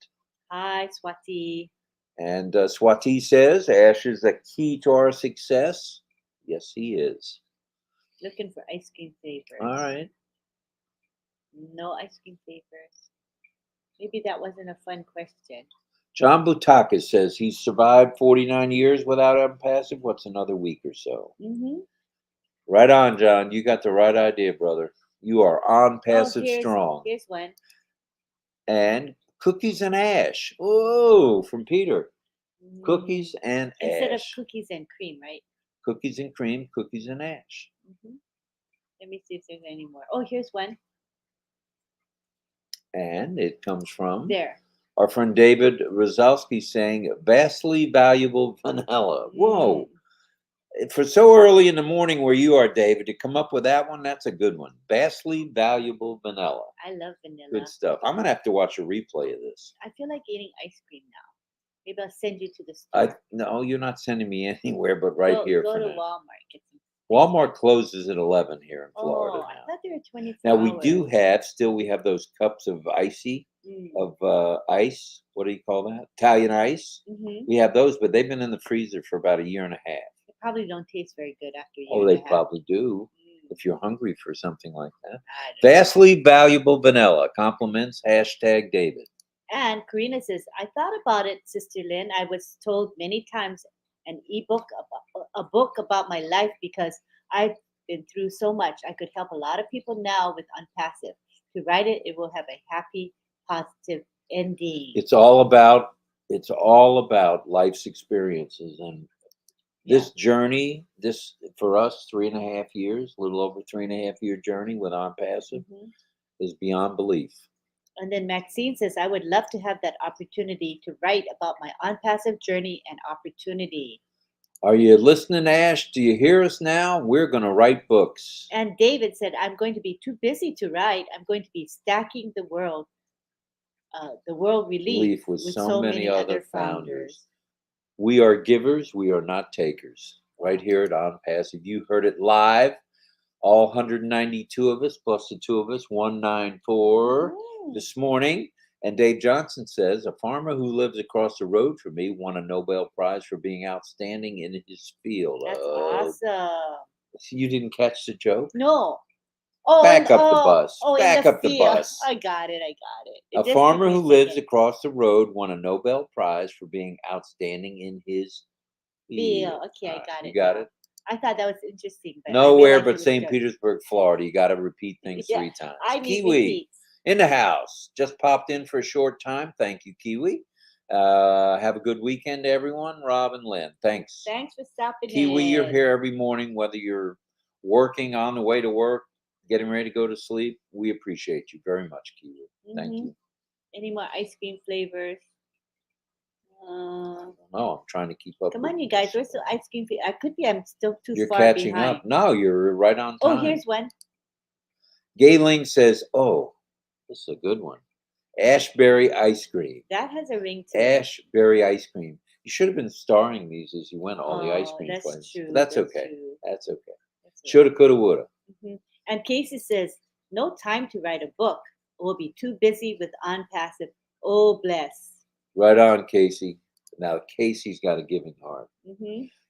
Hi, Swati. And Swati says, Ash is a key to our success. Yes, he is. Looking for ice cream flavors. All right. No ice cream flavors. Maybe that wasn't a fun question. John Boutakis says he's survived 49 years without On Passive. What's another week or so? Mm-hmm. Right on, John. You got the right idea, brother. You are On Passive strong. Here's one. And cookies and ash. Oh, from Peter. Cookies and ash. Instead of cookies and cream, right? Cookies and cream, cookies and ash. Mm-hmm. Let me see if there's any more. Oh, here's one. And it comes from there. Our friend David Rozalski saying vastly valuable vanilla. Whoa. For so early in the morning where you are, David, to come up with that one, that's a good one. Vastly valuable vanilla. I love vanilla. Good stuff. I'm gonna have to watch a replay of this. I feel like eating ice cream now. Maybe I'll send you to the store. No, you're not sending me anywhere but right here Go for to now. Walmart. Get some. Walmart closes at 11 here in Oh, Florida I now. thought they were 24 Now we hours. do have those cups of icy ice. What do you call that? Italian ice. Mm-hmm. We have those, but they've been in the freezer for about a year and a half. They probably don't taste very good after a year. Oh, they probably do. Mm. If you're hungry for something like that. I don't know. Vastly valuable vanilla. Compliments. #David. And Karina says, I thought about it, Sister Lynn. I was told many times a book about my life because I've been through so much. I could help a lot of people now with Unpassive. To write it, it will have a happy, positive ending. It's all about life's experiences, and this journey, this for us 3.5 years, a little over 3.5 year journey with Unpassive is beyond belief. And then Maxine says, I would love to have that opportunity to write about my Unpassive journey and opportunity. Are you listening, Ash? Do you hear us now? We're going to write books. And David said, I'm going to be too busy to write. I'm going to be stacking the world relief with so many other founders. We are givers. We are not takers. Right here at Unpassive. You heard it live. All 192 of us, plus the 2 of us, 194 this morning. And Dave Johnson says, a farmer who lives across the road from me won a Nobel Prize for being outstanding in his field. That's awesome. You didn't catch the joke? No. Oh, Back up the bus. Back up the bus. I got it. A farmer who lives across the road won a Nobel Prize for being outstanding in his field. Okay, I got it. You got it? I thought that was interesting. But nowhere but St. Petersburg, Florida. You got to repeat things 3 times. I need Kiwi repeats. in the house. Just popped in for a short time. Thank you, Kiwi. Have a good weekend, everyone. Rob and Lynn. Thanks. Thanks for stopping Kiwi, in. you're here every morning, whether you're working on the way to work, getting ready to go to sleep. We appreciate you very much, Kiwi. Thank you. Any more ice cream flavors? No, I'm trying to keep up. Come on, you guys. Where's the ice cream? I'm still too You're far catching behind. up. No, you're right on time. Oh, here's one. Gayling says, oh, this is a good one. Ashberry ice cream. That has a ring to it. Ashberry ice cream. You should have been starring these as you went, all the ice cream that's flavors. true. That's okay. True. That's okay. Shoulda, coulda, woulda. And Casey says, no time to write a book. We'll be too busy with Unpassive. Oh, bless. Right on, Casey. Now, Casey's got a giving heart.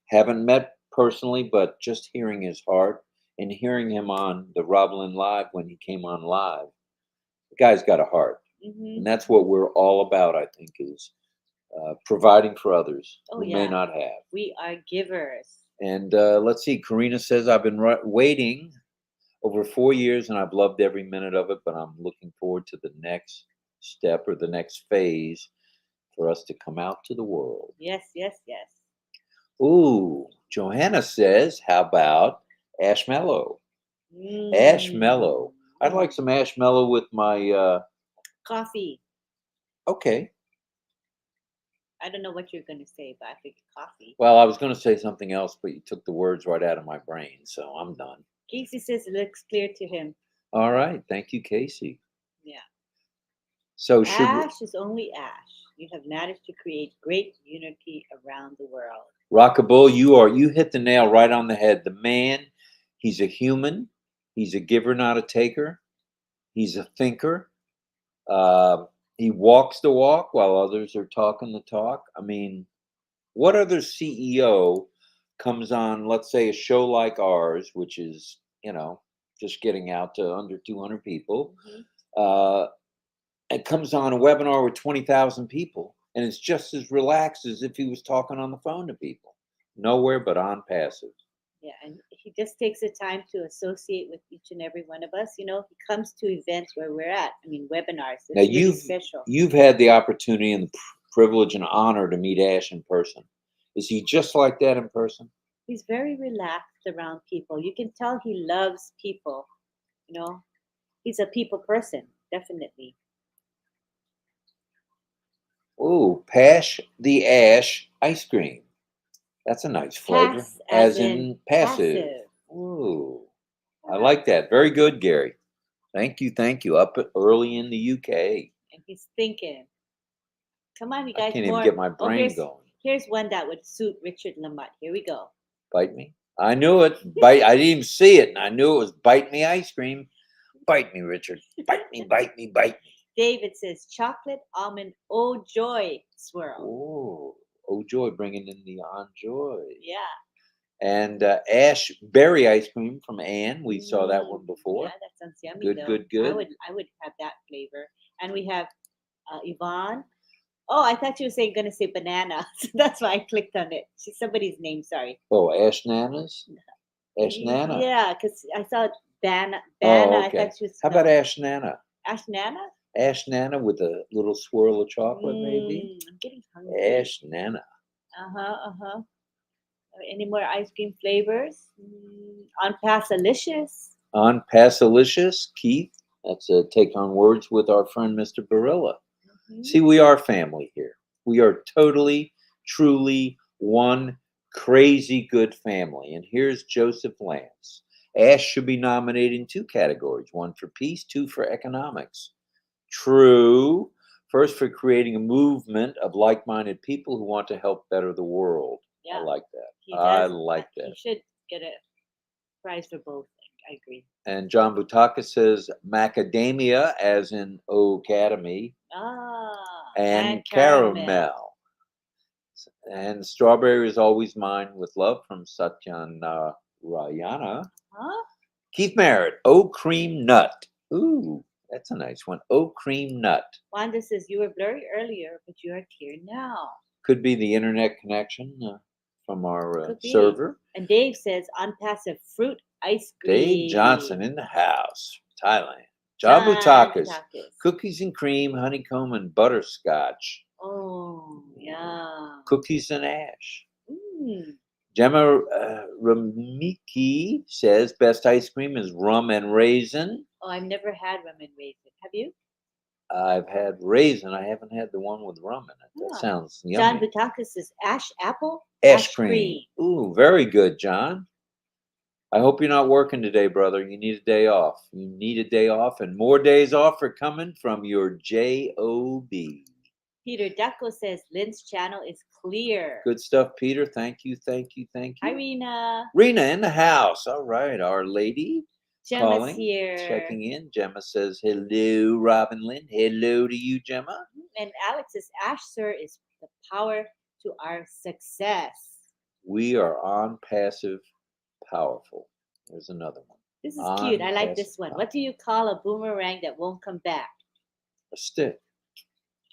Haven't met personally, but just hearing his heart and hearing him on the RobLynn Live when he came on live, the guy's got a heart. And that's what we're all about, I think, is providing for others who may not have. We are givers. And let's see, Karina says, I've been waiting over 4 years and I've loved every minute of it, but I'm looking forward to the next step or the next phase for us to come out to the world. Yes. Ooh, Johanna says, how about Ashmallow? Ashmallow. I'd like some Ashmallow with my coffee. Okay. I don't know what you're going to say, but I think coffee. Well, I was going to say something else, but you took the words right out of my brain, so I'm done. Casey says it looks clear to him. All right. Thank you, Casey. Yeah. So Ash is only ash. You have managed to create great unity around the world. Rockable, you hit the nail right on the head. The man, he's a human. He's a giver, not a taker. He's a thinker. He walks the walk while others are talking the talk. I mean, what other CEO comes on, let's say, a show like ours, which is, just getting out to under 200 people, and comes on a webinar with 20,000 people, and it's just as relaxed as if he was talking on the phone to people. Nowhere but Unpassive. Yeah, and he just takes the time to associate with each and every one of us. He comes to events where we're at. I mean, webinars. It's really special. You've had the opportunity and the privilege and honor to meet Ash in person. Is he just like that in person? He's very relaxed around people. You can tell he loves people. He's a people person, definitely. Oh, Pash the Ash ice cream. That's a nice flavor. Pass as in in passive. passive. Ooh, I Ah, like that. Very good, Gary. Thank you, thank you. Up early in the UK. and he's thinking. Come on, you I guys, can't even more. get my Oh, brain going. here's one that would suit Richard Lamott. Here we go. Bite me. I knew it. Bite. I didn't even see it, and I knew it was bite me ice cream. Bite me, Richard. Bite me, bite me, bite me. David says chocolate almond oh joy swirl. Oh, oh joy, bringing in the on joy. Yeah. And ash berry ice cream from Anne. We saw that one before. Yeah, that sounds yummy. Good, though. good, good. I would have that flavor. And we have Yvonne. Oh, I thought you were going to say banana. So that's why I clicked on it. She's somebody's name. Sorry. Oh, ash nanas. Ash nana. Yeah, because I saw Bana. Oh, I okay. thought she was. How about ash nana? Ash Nana? Ash nana with a little swirl of chocolate, maybe. I'm getting hungry. Ash nana. Any more ice cream flavors? On Passalicious. On Passalicious, Keith. That's a take on words with our friend Mr. Barilla. See, we are family here. We are totally, truly one crazy good family. And here's Joseph Lance. Ash should be nominated in 2 categories, 1 for peace, 2 for economics. True. First, for creating a movement of like-minded people who want to help better the world. Yeah. I like that. I like that. He should get a prize for both. I agree. And John Butaka says macadamia, as in Academy, and caramel. And strawberry is always mine with love from Satyan Rayana. Huh? Keith Merritt, oat cream nut. Ooh, that's a nice one. Oat cream nut. Wanda says you were blurry earlier, but you are clear now. Could be the internet connection from our server. And Dave says unpassive fruit ice cream. Dave Johnson in the house, Thailand. John Butakas, cookies and cream, honeycomb, and butterscotch. Oh, yeah. Cookies and ash. Gemma Ramiki says best ice cream is rum and raisin. Oh, I've never had rum and raisin. Have you? I've had raisin. I haven't had the one with rum in it. That sounds yummy. John Butakas says ash apple. Ash cream. Ooh, very good, John. I hope you're not working today, brother. You need a day off. You need a day off, and more days off are coming from your job. Peter Ducko says Lynn's channel is clear. Good stuff, Peter. Thank you, thank you, thank you. Hi, Rena. Rena in the house. All right, Our Lady. Gemma's calling, here. Checking in. Gemma says, hello, RobLynn. Hello to you, Gemma. And Alex says, Ash, sir, is the power to our success. We are on passive powerful. There's another one. This is cute. I like this one. What do you call a boomerang that won't come back? A stick.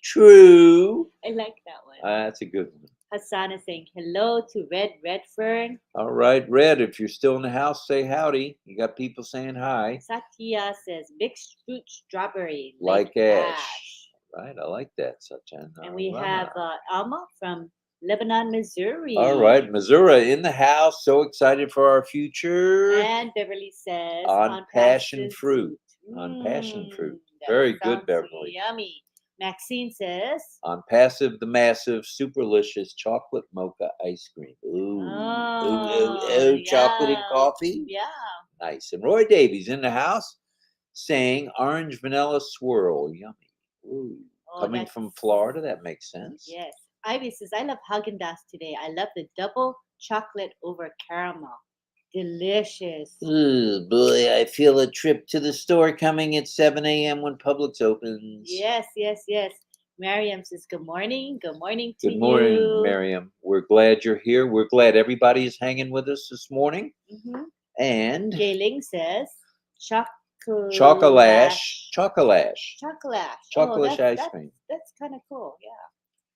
True. I like that one. That's a good one. Hassan is saying hello to Red Redfern. All right, Red, if you're still in the house, say howdy. You got people saying hi. Satya says mixed fruit strawberry. Like ash. Right, I like that, Satya. And we have Alma from Lebanon, Missouri. All right, Missouri in the house. So excited for our future. And Beverly says on passion fruit. On passion fruit. Very good, Beverly. Yummy. Maxine says on passive the massive superlicious chocolate mocha ice cream. Ooh, chocolate and coffee. Yeah, nice. And Roy Davies in the house saying orange vanilla swirl. Yummy. Ooh, coming from Florida, that makes sense. Yes. Ivy says I love Haagen-Dazs today. I love the double chocolate over caramel. Delicious. Oh boy, I feel a trip to the store coming at 7 a.m. when Publix opens. Yes. Miriam says good morning. Good morning to you. Good morning, Miriam. We're glad you're here. We're glad everybody is hanging with us this morning. And Gayling says Chocolash ice cream. That's kind of cool, yeah.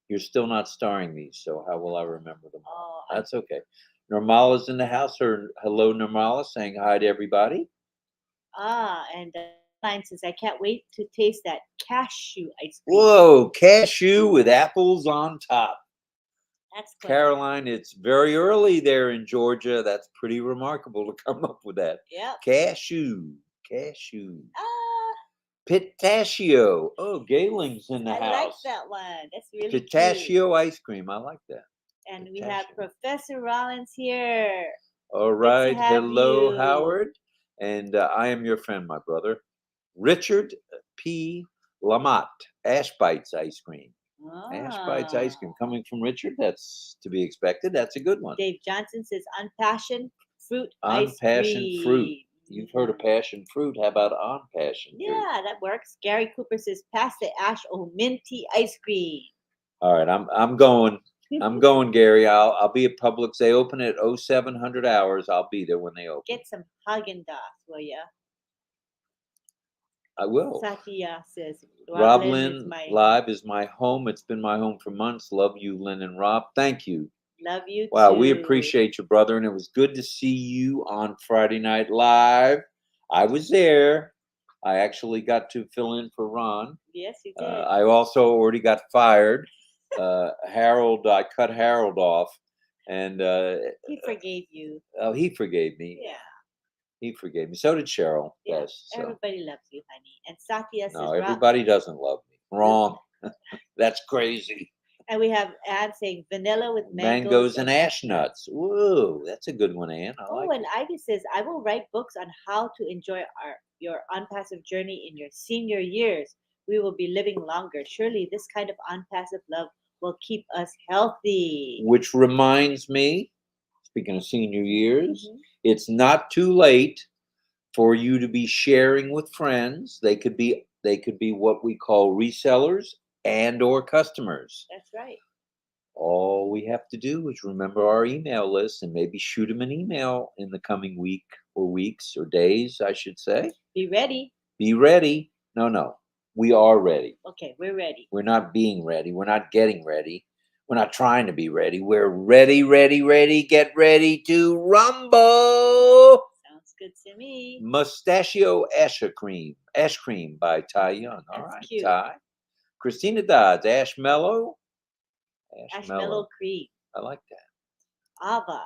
You're still not starring these, so how will I remember them all? That's okay. Normala's in the house. Hello, Normala, saying hi to everybody. And Line says, I can't wait to taste that cashew ice cream. Whoa, cashew with apples on top. That's cool. Caroline, it's very early there in Georgia. That's pretty remarkable to come up with that. Yeah. Cashew. Pistachio. Oh, Gayling's in the house. I like that one. That's really Pistachio cute. ice cream. I like that. And we have Professor Rollins here. All right. have Hello, you. Howard. And I am your friend, my brother, Richard P. Lamott, Ash Bites Ice Cream. Ash Bites Ice Cream coming from Richard. That's to be expected. That's a good one. Dave Johnson says unpassioned fruit ice cream. Unpassioned fruit. You've heard of passion fruit. How about unpassioned fruit? Yeah, that works. Gary Cooper says pass the Ash O minty ice cream. All right, I'm going. I'm going, Gary. I'll be at Publix. They open at 0700 hours. I'll be there when they open. Get some Haagen-Dazs, will ya? I will. Satya says RobLynn Live is my home. It's been my home for months. Love you, Lynn and Rob. Thank you. Love you Wow, too. we appreciate you, brother, and it was good to see you on Friday Night Live. I was there. I actually got to fill in for Ron. Yes, you did. I also already got fired. Harold, I cut Harold off, and he forgave you. Oh, he forgave me. Yeah. He forgave me. So did Cheryl. Yeah. Yes. So. Everybody loves you, honey. And Satya says, no, everybody doesn't love me. Wrong. That's crazy. And we have Ann saying vanilla with mangoes and ash nuts. Whoa, that's a good one, Ann. And Ivy says, I will write books on how to enjoy your unpassive journey in your senior years. We will be living longer. Surely this kind of unpassive love will keep us healthy. Which reminds me, speaking of senior years, it's not too late for you to be sharing with friends. They could be what we call resellers and or customers. That's right. All we have to do is remember our email list and maybe shoot them an email in the coming week or weeks or days, I should say. Be ready. Be ready. No. We are ready. Okay, we're ready. We're not being ready. We're not getting ready. We're not trying to be ready. We're ready, ready, ready. Get ready to rumble. Sounds good to me. Mustachio Ash Cream by Ty Young. All right, cute. Ty. Christina Dodds, Ash Mellow Cream. I like that. Ava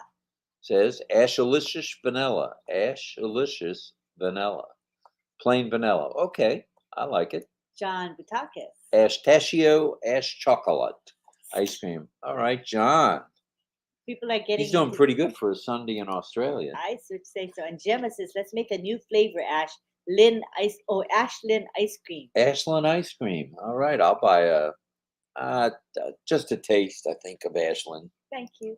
says Ashalicious Vanilla. Ashalicious Vanilla. Plain vanilla. Okay, I like it. John Butakis. Ashtachio Ash Chocolate Ice Cream. All right, John. People are getting. He's doing pretty good for a Sunday in Australia. I would say so. And Gemma says, let's make a new flavor, Ashlyn Ice Cream. Ashlyn Ice Cream. All right, I'll buy just a taste, I think, of Ashlyn. Thank you.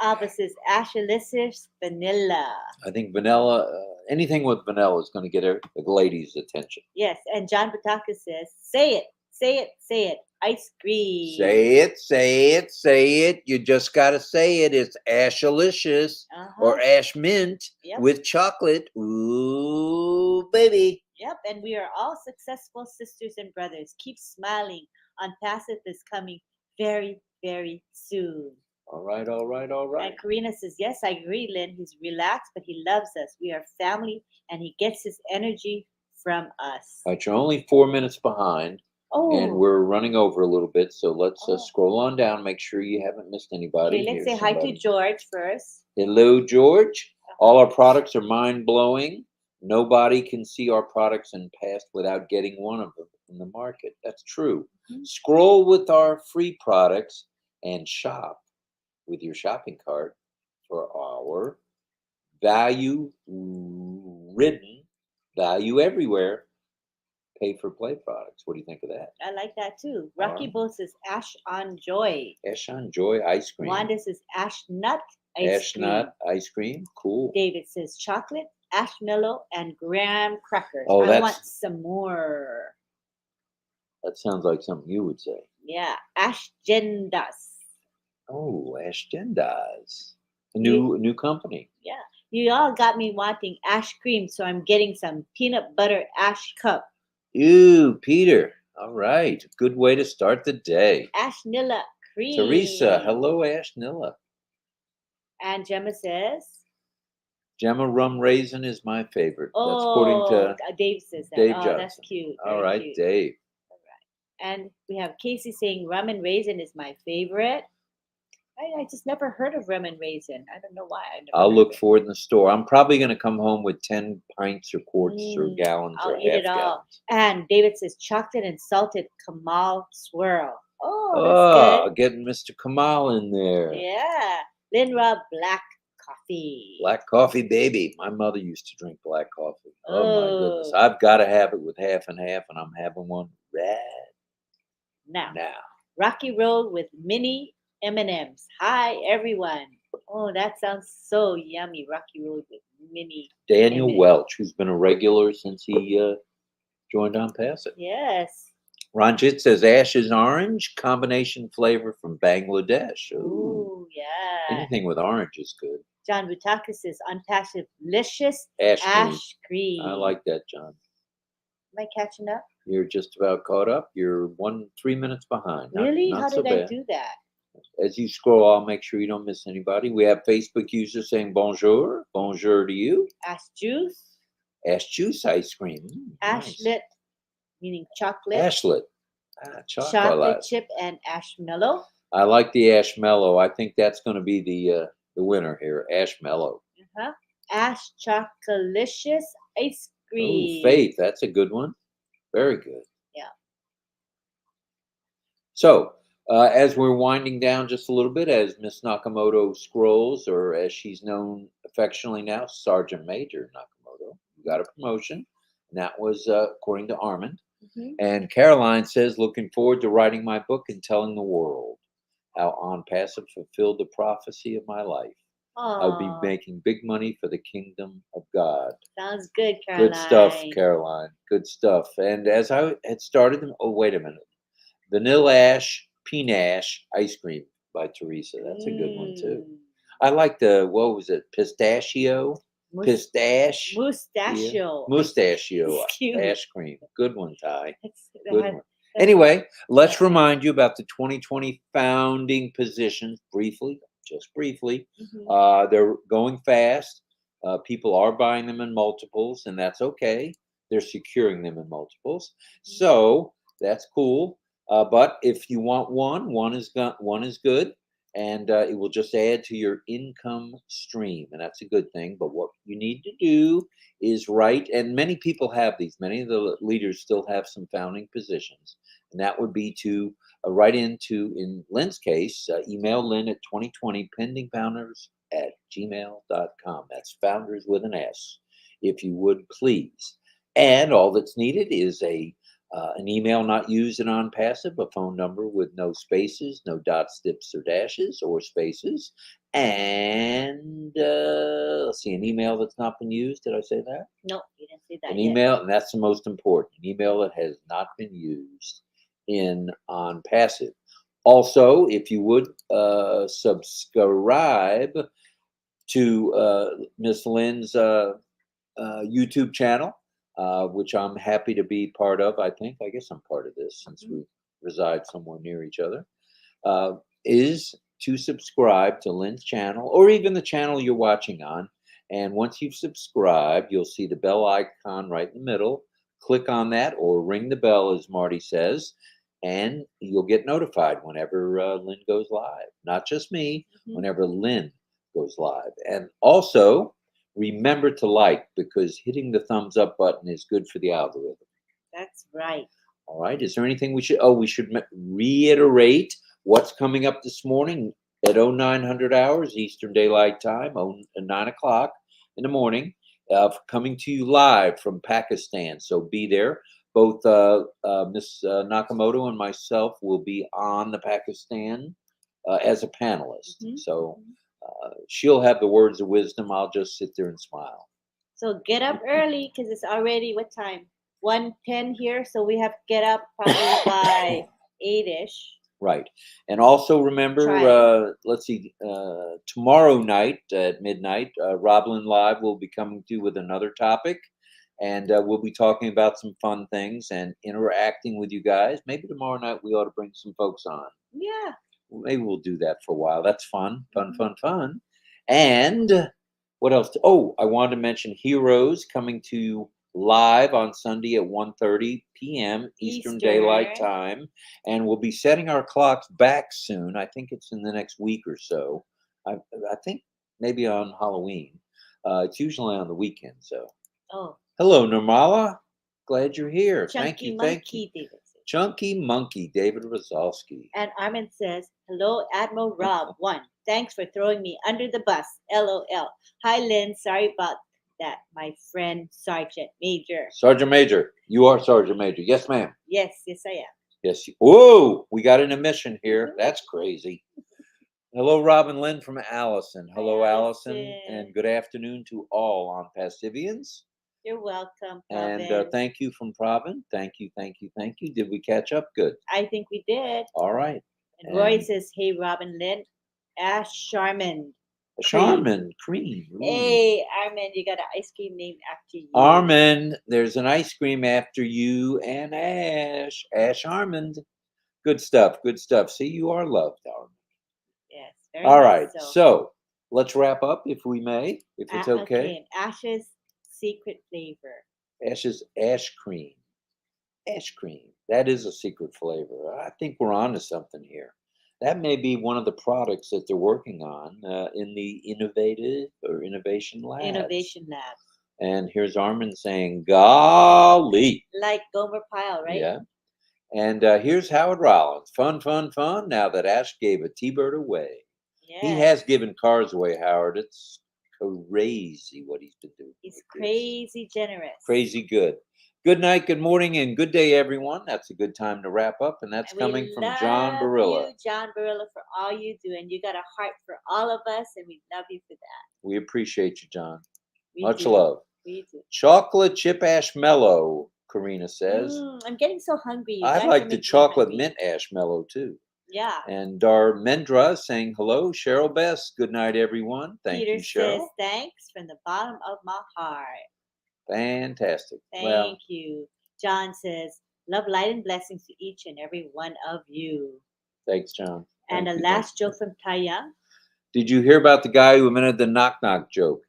Abba says Ashalicious Vanilla. I think vanilla, anything with vanilla is going to get the ladies' attention. Yes, and John Butakis says, say it, ice cream. Say it. You just got to say it. It's Ashalicious or Ash Mint with chocolate. Ooh, baby. Yep, and we are all successful sisters and brothers. Keep smiling. Unpassive is coming very, very soon. All right. And Karina says, yes, I agree, Lynn. He's relaxed, but he loves us. We are family, and he gets his energy from us. All right, you're only 4 minutes behind. And we're running over a little bit, so let's scroll on down. Make sure you haven't missed anybody. Okay, let's say hi to George first. Hello, George. All our products are mind-blowing. Nobody can see our products and past without getting one of them in the market. That's true. Scroll with our free products and shop with your shopping cart for our value-ridden, value everywhere, pay for play products. What do you think of that? I like that too. Rocky Bull says Ash on Joy. Ash on Joy ice cream. Wanda says Ash Nut ice cream. Nut ice cream. Cool. David says chocolate, Ash Mellow, and graham crackers. I want some more. That sounds like something you would say. Yeah. Ash Gendas. Oh, Ash Gendas. A new company. Yeah. You all got me wanting ash cream, so I'm getting some peanut butter ash cup. Ew, Peter. All right. Good way to start the day. Ashnilla cream. Teresa. Hello, Ashnilla. And Gemma says? Gemma Rum Raisin is my favorite. That's according to Dave says that. Dave Johnson. That's cute. All right, cute. Dave. All right. And we have Casey saying rum and raisin is my favorite. I just never heard of rum and raisin. I don't know why. I'll look for it in the store. I'm probably going to come home with 10 pints or quarts or gallons I'll or eat half it all. gallons. And David says chocolate and salted caramel swirl. Oh, that's getting Mr. Kamal in there. good. Yeah. Lynn Rob Black Coffee. Black coffee, baby. My mother used to drink black coffee. Oh my goodness. Oh. I've got to have it with half and half, and I'm having one right Now, now. Rocky Road with mini M&Ms. Hi, everyone. Oh, that sounds so yummy. Rocky Road with mini Daniel M&Ms. Welch, who's been a regular since he joined on Pass It. Yes. Ranjit says Ash is orange, combination flavor from Bangladesh. Ooh, Ooh, yeah. anything with orange is good. John Butakis says unpassive delicious Ash cream. ash cream. I like that, John. Am I catching up? You're just about caught up. You're 3 minutes behind. Really? Not How so did I bad. do that? As you scroll, I'll make sure you don't miss anybody. We have Facebook users saying bonjour. Bonjour to you. Ash juice, Ash juice ice cream. Nice. ashlet, meaning chocolate, Ashlet. chocolate Chocolate. chip, and ashmallow. I like the Ashmallow. I think that's going to be the winner here. Ashmallow. Uh-huh. Ash chocolicious ice Oh, cream. Faith. That's a good one. Very good. Yeah. So, as we're winding down just a little bit, as Miss Nakamoto scrolls, or as she's known affectionately now, Sergeant Major Nakamoto, you got a promotion. And that was according to Armand. Mhm. And Caroline says, looking forward to writing my book and telling the world how On Passive fulfilled the prophecy of my life. I'll be Aw, making big money for the kingdom of God. sounds good, Caroline. Good stuff, Caroline. Good stuff. And as I had started, oh, wait a minute. Vanilla Ash Pinache Ice Cream by Teresa. That's a good one, too. Mm. I like what was it? Pistachio? Mus- Pistache? Mustachio. Mustachio It's cute. ash cream. Good one, Ty. It's- Good that- one. Anyway, let's remind you about the 2020 founding positions briefly, just briefly. Mhm. They're going fast. People are buying them in multiples, and that's okay. They're securing them in multiples, so that's cool. But if you want one is good, and it will just add to your income stream, and that's a good thing. But what you need to do is write, and many people have these. Many of the leaders still have some founding positions, and that would be to write into, in Lynn's case, email Lynn at 2020 pendingfounders@gmail.com. That's founders with an S, if you would please. And all that's needed is an email not used and on passive, a phone number with no spaces, no dots, dips, or dashes, or spaces, and let's see, an email that's not been used. Did I say that? No, you didn't say that An yet. email, and that's the most important. An email that has not been used in on passive. Also, if you would subscribe to Miss Lynn's YouTube channel, which I'm happy to be part of. I guess I'm part of this since we reside somewhere near each other. Is to subscribe to Lynn's channel, or even the channel you're watching on. And once you've subscribed, you'll see the bell icon right in the middle. Click on that, or ring the bell, as Marty says, and you'll get notified whenever Lynn goes live. Not just me, whenever Lynn goes live. And also, remember to like, because hitting the thumbs up button is good for the algorithm. That's right. All right. Is there anything we should? Oh, we should reiterate what's coming up this morning at 0900 hours Eastern Daylight Time, 9 o'clock in the morning, coming to you live from Pakistan. So be there. Both Miss Nakamoto and myself will be on the Pakistan as a panelist. So she'll have the words of wisdom. I'll just sit there and smile. So get up early because it's already what time? 1:10 here. So we have to get up probably by 8-ish. Right. And also remember, let's see, tomorrow night at midnight, RobLynn Live will be coming to you with another topic. And we'll be talking about some fun things and interacting with you guys. Maybe tomorrow night we ought to bring some folks on. Yeah. Maybe we'll do that for a while. That's fun, fun. And what else? I wanted to mention Heroes coming to you live on Sunday at 1:30 p.m. Eastern Daylight Time. And we'll be setting our clocks back soon. I think it's in the next week or so. I think maybe on Halloween. It's usually on the weekend. So. Oh. Hello, Nirmala. Glad you're here. Chunky Thank you. Davidson. Chunky Monkey, David Rozalski. And Armin says, hello, Admiral Rob. 1. Thanks for throwing me under the bus. LOL. Hi, Lynn. Sorry about that, my friend Sergeant Major. Sergeant Major. You are Sergeant Major. Yes, ma'am. Yes, I am. Yes. Whoa, we got an emission here. Mhm. That's crazy. Hello, Robin Lynn from Allison. Hello, Hi, Allison. Allison. And good afternoon to all on Pastivians. You're welcome, And Pavin. thank you from Provin. Thank you. Did we catch up? Good. I think we did. All right. And Roy And- says, hey, Robin Lynn. Ash Sharman. Charmin Cream. Ooh. Hey, Armin, you got an ice cream named after you. Armand, there's an ice cream after you and Ash. Ash Armand. Good stuff. See, you are loved, Armand. Yes, very All much right. so. So let's wrap up if we may, if it's okay. Okay, and Ash's secret flavor. Ash's ash cream. Ash cream. That is a secret flavor. I think we're on to something here. That may be one of the products that they're working on in the innovation labs. Innovation Lab. And here's Armin saying, golly. Like Gomer Pyle, right? Yeah. And here's Howard Rollins. Fun. Now that Ash gave a T-Bird away. Yeah. He has given cars away, Howard. It's crazy what he's been doing. He's with this. crazy generous. Crazy good. Good night, good morning, and good day, everyone. That's a good time to wrap up, and that's And coming we from love John Barilla. you, John Barilla, for all you do. And you got a heart for all of us, and we love you for that. We appreciate you, John. We Much do. love. We do. Chocolate chip ash mellow, Karina says. I'm getting so hungry. You I guys are like the making me chocolate hungry. mint ash mellow, too. Yeah. And Darmendra saying hello. Cheryl Best, good night, everyone. Thank Peter you, Cheryl. says thanks from the bottom of my heart. Fantastic. Thank you. John says, love, light, and blessings to each and every one of you. Thanks, John. And Thank a you, last thank you. joke from Taya. Did you hear about the guy who invented the knock-knock joke?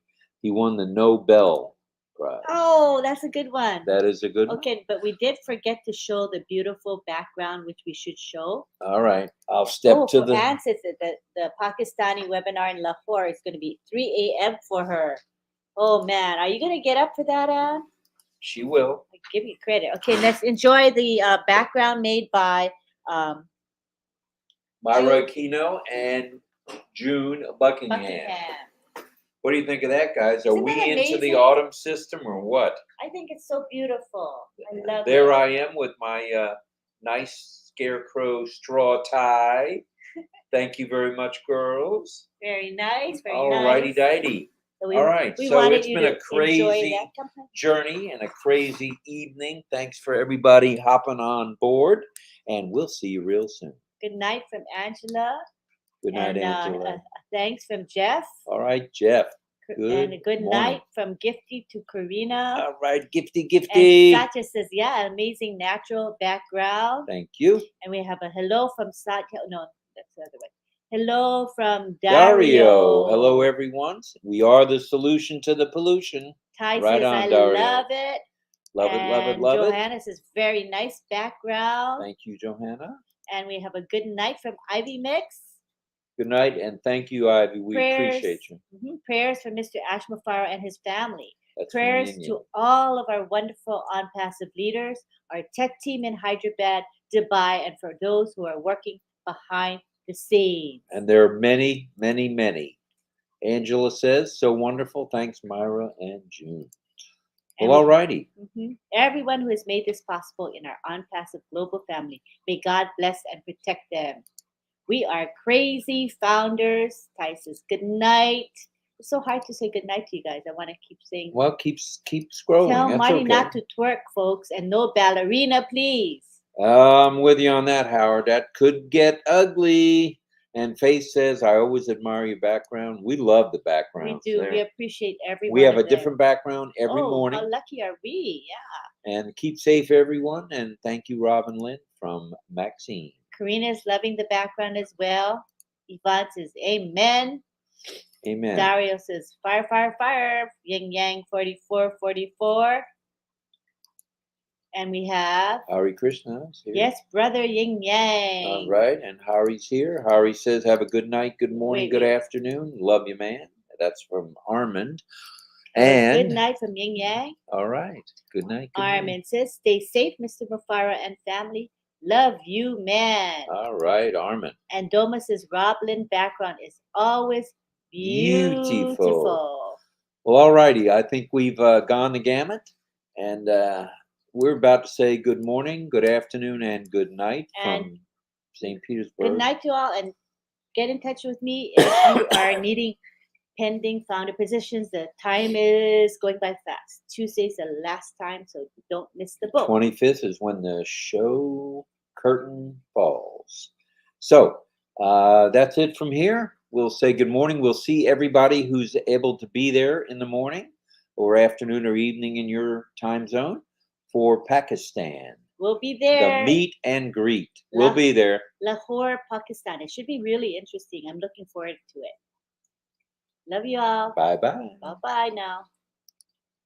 He won the Nobel Prize. Oh, that's a good one. That is a good one. Okay, but we did forget to show the beautiful background, which we should show. All right. I'll step to the... Anne says that the Pakistani webinar in Lahore is going to be 3 a.m. for her. Oh, man. Are you going to get up for that, Anne? She will. I give you credit. Okay, let's enjoy the background made by Myra Aquino and June Buckingham. What do you think of that, guys? Are Isn't we that into the amazing? autumn system or what? I think it's so beautiful. I love There it. I am with my nice scarecrow straw tie. Thank you very much, girls. Very nice. Very All nice. righty dighty. So All right, we so wanted it's you been to a enjoy crazy that. Come on. journey and a crazy evening. Thanks for everybody hopping on board, and we'll see you real soon. Good night from Angela. Good night, And, Angela. Thanks from Jeff. All right, Jeff. Good And a good morning. night from Gifty to Karina. All right, Gifty. And Satya says, yeah, amazing natural background. Thank you. And we have a hello from Satya. No, that's the other way. Hello from Dario. Hello, everyone. We are the solution to the pollution. Ty Right says, on, I Dario. love it. Love it. Johanna says, very nice background. Thank you, Johanna. And we have a good night from Ivy Mix. Good night, and thank you, Ivy. We appreciate you. Prayers for Mr. Ashmafara and his family. That's Prayers from to all of our wonderful on-passive leaders, our tech team in Hyderabad, Dubai, and for those who are working behind the scenes. And there are many. Angela says, so wonderful. Thanks, Myra and June. Well, all righty. Everyone who has made this possible in our on-passive global family, may God bless and protect them. We are crazy founders. Ty says good night. It's so hard to say good night to you guys. I want to keep saying. Well, keep scrolling. Tell That's Marty okay. not to twerk, folks, and no ballerina, please. I'm with you on that, Howard. That could get ugly. And Faith says, I always admire your background. We love the background. We do. We appreciate everyone. We have a different background every morning. How lucky are we? Yeah. And keep safe, everyone. And thank you, Robin Lynn from Maxine. Karina is loving the background as well. Yvonne says, amen. Amen. Dario says, fire, fire, fire. Yin Yang 4444. And we have Hari Krishna is here. Yes, brother Yin Yang. All right. And Hari's here. Hari says, have a good night, good morning, good afternoon. Love you, man. That's from Armand. And good night from Yin Yang. All right. Good night. Armand says, stay safe, Mr. Mufara and family. Love you, man. All right, Armin. And Doma says RobLynn background is always beautiful. Well, all righty. I think we've gone the gamut, and we're about to say good morning, good afternoon, and good night And from St. Petersburg. good night to all, and get in touch with me if you are needing pending founder positions. The time is going by fast. Tuesday's the last time, so don't miss the boat. 25th is when the show curtain falls. So that's it from here. We'll say good morning. We'll see everybody who's able to be there in the morning or afternoon or evening in your time zone for Pakistan. We'll be there. The meet and greet. We'll be there. Lahore, Pakistan. It should be really interesting. I'm looking forward to it. Love you all. Bye-bye. Bye-bye now.